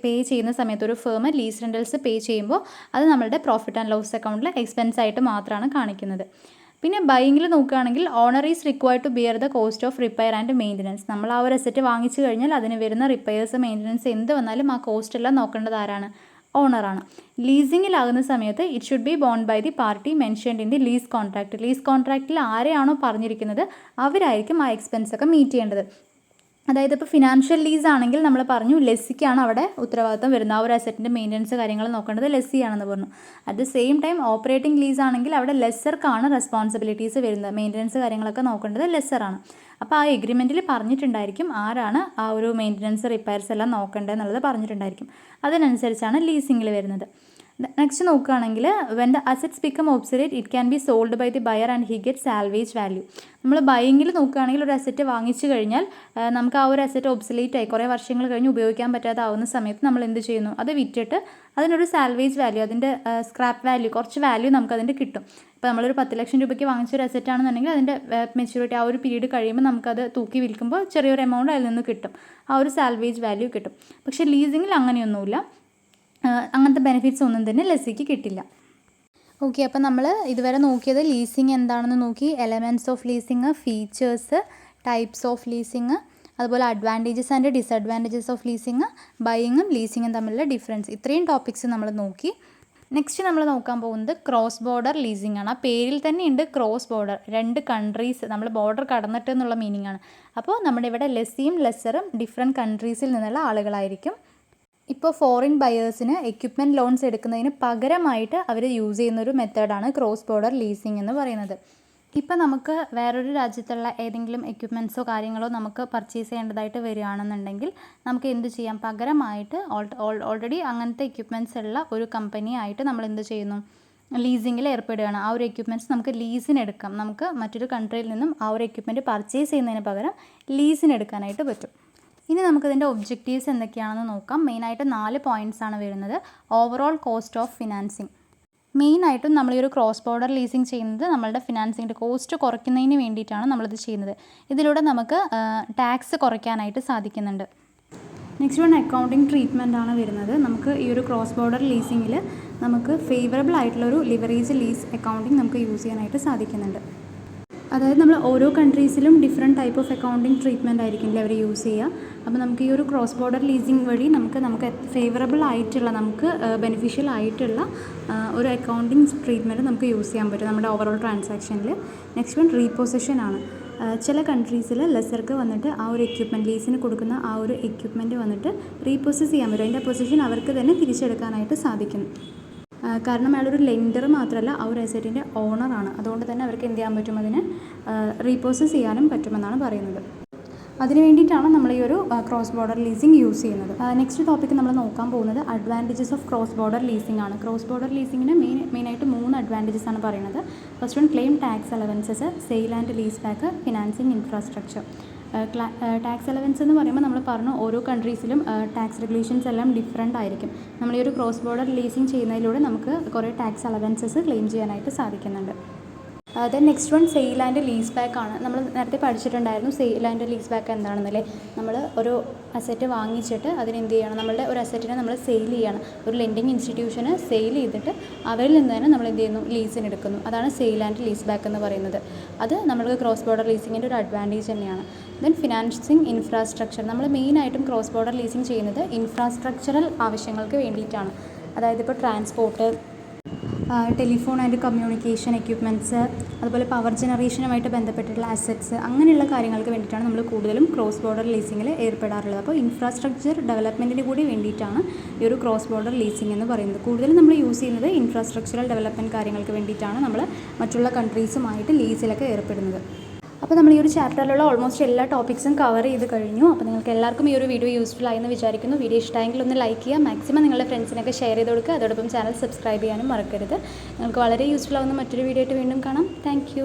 പേ ചെയ്യുന്ന സമയത്ത് ഒരു ഫേം ലീസ് റെൻ്റൽസ് പേ ചെയ്യുമ്പോൾ അത് നമ്മളുടെ പ്രോഫിറ്റ് ആൻഡ് ലോസ് അക്കൗണ്ടിൽ എക്സ്പെൻസ് ആയിട്ട് മാത്രമാണ് കാണിക്കുന്നത്. പിന്നെ ബൈയിങ്ങിൽ നോക്കുകയാണെങ്കിൽ owner is required to bear the cost of repair and maintenance. നമ്മൾ ആ ഒരു അസെറ്റ് വാങ്ങിച്ചു കഴിഞ്ഞാൽ അതിന് വരുന്ന റിപ്പയേഴ്സ്, മെയിൻ്റനൻസ് എന്ത് വന്നാലും ആ കോസ്റ്റ് എല്ലാം നോക്കേണ്ടത് ആരാണ്? ഓണറാണ്. ലീസിങ്ങിലാകുന്ന സമയത്ത് it should be bound by the party mentioned in the lease contract. Lease കോൺട്രാക്റ്റിൽ ആരെയാണോ പറഞ്ഞിരിക്കുന്നത് അവരായിരിക്കും ആ എക്സ്പെൻസ് ഒക്കെ മീറ്റ് ചെയ്യേണ്ടത്. അതായത് ഇപ്പോൾ ഫിനാൻഷ്യൽ ലീസ് ആണെങ്കിൽ നമ്മൾ പറഞ്ഞു ലെസ്സിക്കാണ് അവിടെ ഉത്തരവാദിത്തം വരുന്നത്. ആ ഒരു അസെറ്റിൻ്റെ മെയിൻ്റനൻസ് കാര്യങ്ങൾ നോക്കേണ്ടത് ലെസ്സിയാണെന്ന് പറഞ്ഞു. At the same time operating lease ആണെങ്കിൽ അവിടെ ലെസ്സർക്കാണ് റെസ്പോൺസിബിലിറ്റീസ് വരുന്നത്. മെയിൻ്റനൻസ് കാര്യങ്ങളൊക്കെ നോക്കേണ്ടത് ലെസ്സറാണ്. അപ്പോൾ ആ എഗ്രിമെൻറ്റിൽ പറഞ്ഞിട്ടുണ്ടായിരിക്കും ആരാണ് ആ ഒരു മെയിൻ്റനൻസ് റിപ്പയർസ് എല്ലാം നോക്കേണ്ടത് എന്നുള്ളത് പറഞ്ഞിട്ടുണ്ടായിരിക്കും. അതിനനുസരിച്ചാണ് ലീസിങ്ങിൽ വരുന്നത്. നെക്സ്റ്റ് നോക്കുകയാണെങ്കിൽ when the assets become obsolete it can be sold by the buyer and he get salvage value. നമ്മൾ ബൈയിങ്ങിൽ നോക്കുകയാണെങ്കിൽ ഒരു അസെറ്റ് വാങ്ങിച്ചു കഴിഞ്ഞാൽ നമുക്ക് ആ ഒരു അസെറ്റ് ഒബ്സൊലേറ്റ് ആയി കുറേ വർഷങ്ങൾ കഴിഞ്ഞ് ഉപയോഗിക്കാൻ പറ്റാതാവുന്ന സമയത്ത് നമ്മൾ എന്ത് ചെയ്യുന്നു? അത് വിറ്റിട്ട് അതിനൊരു സാൽവേജ് വാല്യൂ, അതിൻ്റെ സ്ക്രാപ്പ് വാല്യൂ, കുറച്ച് വാല്യൂ നമുക്കതിൻ്റെ കിട്ടും. ഇപ്പോൾ നമ്മളൊരു 10 ലക്ഷം രൂപയ്ക്ക് വാങ്ങിച്ചൊരു അസെറ്റ് ആണെന്നുണ്ടെങ്കിൽ അതിൻ്റെ മെച്യൂരിറ്റി ആ ഒരു പീരീഡ് കഴിയുമ്പോൾ നമുക്കത് തൂക്കി വിൽക്കുമ്പോൾ ചെറിയൊരു എമൗണ്ട് അതിൽ നിന്ന് കിട്ടും, ആ ഒരു സാൽവേജ് വാല്യൂ കിട്ടും. പക്ഷേ ലീസിങ്ങിൽ അങ്ങനെയൊന്നുമില്ല, അങ്ങനത്തെ ബെനിഫിറ്റ്സ് ഒന്നും തന്നെ ലെസ്സിക്ക് കിട്ടില്ല. ഓക്കെ, അപ്പോൾ നമ്മൾ ഇതുവരെ നോക്കിയത് ലീസിങ് എന്താണെന്ന് നോക്കി. Elements of leasing, features, types of leasing, അതുപോലെ advantages and disadvantages of leasing, ബൈയിങ്ങും ലീസിങ്ങും തമ്മിലുള്ള ഡിഫറൻസ്, ഇത്രയും ടോപ്പിക്സ് നമ്മൾ നോക്കി. നെക്സ്റ്റ് നമ്മൾ നോക്കാൻ പോകുന്നത് ക്രോസ് ബോർഡർ ലീസിങ് ആണ്. ആ പേരിൽ തന്നെ ഉണ്ട് ക്രോസ് ബോർഡർ, 2 കൺട്രീസ് നമ്മൾ ബോർഡർ കടന്നിട്ട് എന്നുള്ള മീനിങ് ആണ്. അപ്പോൾ നമ്മുടെ ഇവിടെ ലെസ്സിയും ലെസ്സറും ഡിഫറെൻറ്റ് കൺട്രീസിൽ നിന്നുള്ള ആളുകളായിരിക്കും. ഇപ്പോൾ ഫോറിൻ ബയേഴ്സിന് എക്യുപ്മെൻറ്റ് ലോൺസ് എടുക്കുന്നതിന് പകരമായിട്ട് അവർ യൂസ് ചെയ്യുന്നൊരു മെത്തേഡാണ് ക്രോസ് ബോർഡർ ലീസിങ് എന്ന് പറയുന്നത്. ഇപ്പോൾ നമുക്ക് വേറൊരു രാജ്യത്തുള്ള ഏതെങ്കിലും എക്യുപ്മെൻറ്റ്സോ കാര്യങ്ങളോ നമുക്ക് പർച്ചേസ് ചെയ്യേണ്ടതായിട്ട് വരികയാണെന്നുണ്ടെങ്കിൽ നമുക്ക് എന്ത് ചെയ്യാം? പകരമായിട്ട് ഓൾറെഡി അങ്ങനത്തെ എക്യുപ്മെൻറ്റ്സ് ഉള്ള ഒരു കമ്പനിയായിട്ട് നമ്മൾ എന്ത് ചെയ്യുന്നു? ലീസിങ്ങിൽ ഏർപ്പെടുകയാണ്. ആ ഒരു എക്യുപ്മെൻറ്റ്സ് നമുക്ക് ലീസിന് എടുക്കാം. നമുക്ക് മറ്റൊരു കൺട്രിയിൽ നിന്നും ആ ഒരു എക്യുപ്മെൻറ്റ് പർച്ചേസ് ചെയ്യുന്നതിന് പകരം ലീസിന് എടുക്കാനായിട്ട് പറ്റും. ഇനി നമുക്കിതിൻ്റെ ഒബ്ജക്റ്റീവ്സ് എന്തൊക്കെയാണെന്ന് നോക്കാം. മെയിനായിട്ട് 4 പോയിൻറ്റ്സ് ആണ് വരുന്നത്. Overall cost of financing. മെയിനായിട്ടും നമ്മൾ ഈ ഒരു ക്രോസ് ബോർഡർ ലീസിങ് ചെയ്യുന്നത് നമ്മളുടെ ഫിനാൻസിങ്ങിൻ്റെ കോസ്റ്റ് കുറയ്ക്കുന്നതിന് വേണ്ടിയിട്ടാണ് നമ്മളിത് ചെയ്യുന്നത്. ഇതിലൂടെ നമുക്ക് ടാക്സ് കുറയ്ക്കാനായിട്ട് സാധിക്കുന്നുണ്ട്. നെക്സ്റ്റ് വൺ അക്കൗണ്ടിങ് ട്രീറ്റ്മെൻ്റ് ആണ് വരുന്നത്. നമുക്ക് ഈ ഒരു ക്രോസ് ബോർഡർ ലീസിങ്ങിൽ നമുക്ക് ഫേവറബിൾ ആയിട്ടുള്ളൊരു ലിവറേജ് ലീസ് അക്കൗണ്ടിങ് നമുക്ക് യൂസ് ചെയ്യാനായിട്ട് സാധിക്കുന്നുണ്ട്. അതായത് നമ്മൾ ഓരോ കൺട്രീസിലും different type of accounting treatment ആയിരിക്കില്ലേ അവർ യൂസ് ചെയ്യുക. അപ്പോൾ നമുക്ക് ഈ ഒരു ക്രോസ് ബോർഡർ ലീസിങ് വഴി നമുക്ക് ഫേവറബിൾ ആയിട്ടുള്ള, നമുക്ക് ബെനിഫിഷ്യൽ ആയിട്ടുള്ള ഒരു അക്കൗണ്ടിങ് ട്രീറ്റ്മെൻറ്റ് നമുക്ക് യൂസ് ചെയ്യാൻ പറ്റും നമ്മുടെ ഓവറോൾ ട്രാൻസാക്ഷനിൽ. നെക്സ്റ്റ് വൺ റീപൊസിഷൻ ആണ്. ചില കൺട്രീസിൽ ലെസ്സർക്ക് വന്നിട്ട് ആ ഒരു എക്യുപ്മെൻറ്റ് ലീസിന് കൊടുക്കുന്ന ആ ഒരു എക്യുപ്മെൻറ്റ് വന്നിട്ട് റീപൊസസ് ചെയ്യാൻ പറ്റും. അതിൻ്റെ പൊസിഷൻ അവർക്ക് തന്നെ തിരിച്ചെടുക്കാനായിട്ട് സാധിക്കും. കാരണം അയാളൊരു ലെൻഡർ മാത്രമല്ല, ആ ഒരു അസറ്റിൻ്റെ ഓണറാണ്. അതുകൊണ്ട് തന്നെ അവർക്ക് എന്ത് ചെയ്യാൻ പറ്റും? അതിനെ റീപൊസസ് ചെയ്യാനും പറ്റുമെന്നാണ് പറയുന്നത്. അതിന് വേണ്ടിയിട്ടാണ് നമ്മൾ ഈ ഒരു ക്രോസ് ബോർഡർ ലീസിങ് യൂസ് ചെയ്യുന്നത്. നെക്സ്റ്റ് ടോപ്പിക്ക് നമ്മൾ നോക്കാൻ പോകുന്നത് advantages of cross border leasing ആണ്. ക്രോസ് ബോർഡർ ലീസിങ്ങിന് മെയിനായിട്ട് 3 അഡ്വാൻറ്റേജസ് ആണ് പറയുന്നത്. First one claim tax allowances, sale and lease back, financing infrastructure. Tax allowance എന്ന് പറയുമ്പോൾ നമ്മൾ പറഞ്ഞു ഓരോ കൺട്രീസിലും ടാക്സ് റെഗുലേഷൻസ് എല്ലാം ഡിഫറെൻ്റ് ആയിരിക്കും. നമ്മൾ ഈ ഒരു ക്രോസ് ബോർഡർ ലീസിങ് ചെയ്യുന്നതിലൂടെ നമുക്ക് കുറേ ടാക്സ് അലവൻസസ് ക്ലെയിം ചെയ്യാനായിട്ട് സാധിക്കുന്നുണ്ട്. Then next one sale and lease back ആണ്. നമ്മൾ നേരത്തെ പഠിച്ചിട്ടുണ്ടായിരുന്നു സെയിൽ ആൻഡ് ലീസ് ബാക്ക് എന്താണെന്നല്ലേ. നമ്മൾ ഒരു അസറ്റ് വാങ്ങിച്ചിട്ട് അതിനെന്ത് ചെയ്യണം, നമ്മളുടെ ഒരു അസറ്റിനെ നമ്മൾ സെയിൽ ചെയ്യണം. ഒരു ലെൻഡിങ് ഇൻസ്റ്റിറ്റ്യൂഷന് സെയിൽ ചെയ്തിട്ട് അവരിൽ നിന്ന് തന്നെ നമ്മൾ എന്ത് ചെയ്യുന്നു, ലീസിന് എടുക്കുന്നു. അതാണ് സെയിൽ ആൻഡ് ലീസ് ബാക്ക് എന്ന് പറയുന്നത്. അത് നമ്മൾക്ക് ക്രോസ് ബോർഡർ ലീസിങ്ങിൻ്റെ ഒരു അഡ്വാൻറ്റേജ് തന്നെയാണ്. Then financing infrastructure. നമ്മൾ മെയിനായിട്ടും ക്രോസ് ബോർഡർ ലീസിങ് ചെയ്യുന്നത് ഇൻഫ്രാസ്ട്രക്ചറൽ ആവശ്യങ്ങൾക്ക് വേണ്ടിയിട്ടാണ്. അതായത് ഇപ്പോൾ transport, telephone and communication equipments, അതുപോലെ പവർ ജനറേഷനുമായിട്ട് ബന്ധപ്പെട്ടിട്ടുള്ള അസറ്റ്സ്, അങ്ങനെയുള്ള കാര്യങ്ങൾക്ക് വേണ്ടിയിട്ടാണ് നമ്മൾ കൂടുതലും ക്രോസ് ബോർഡർ ലീസിങ്ങിൽ ഏർപ്പെടാറുള്ളത്. അപ്പോൾ ഇൻഫ്രാസ്ട്രക്ചർ ഡെവലപ്മെൻറ്റിന് കൂടി വേണ്ടിയിട്ടാണ് ഈ ഒരു ക്രോസ് ബോർഡർ ലീസിങ് എന്ന് പറയുന്നത്. കൂടുതലും നമ്മൾ യൂസ് ചെയ്യുന്നത് ഇൻഫ്രാസ്ട്രക്ചറൽ ഡെവലപ്മെൻറ്റ് കാര്യങ്ങൾക്ക് വേണ്ടിയിട്ടാണ് നമ്മൾ മറ്റുള്ള കൺട്രീസുമായിട്ട് ലീസിലൊക്കെ ഏർപ്പെടുന്നത്. അപ്പോൾ നമ്മൾ ഈ ഒരു ചാപ്റ്ററിലുള്ള ഓൾമോസ്റ്റ് എല്ലാ ടോപ്പിക്സും കവർ ചെയ്ത് കഴിഞ്ഞു. അപ്പോൾ നിങ്ങൾക്ക് എല്ലാവർക്കും ഈ ഒരു വീഡിയോ യൂസ്ഫുൾ ആയെന്ന് വിചാരിക്കുന്നു. വീഡിയോ ഇഷ്ടമായെങ്കിൽ ഒന്ന് ലൈക്ക് ചെയ്യുക, മാക്സിമം നിങ്ങളുടെ ഫ്രണ്ട്സിനൊക്കെ ഷെയർ ചെയ്ത് കൊടുക്കുക. അതോടൊപ്പം ചാനൽ സബ്സ്ക്രൈബ് ചെയ്യാനും മറക്കരുത്. നിങ്ങൾക്ക് വളരെ യൂസ്ഫുൾ ആവുന്ന മറ്റൊരു വീഡിയോ ആയിട്ട് വീണ്ടും കാണാം. താങ്ക്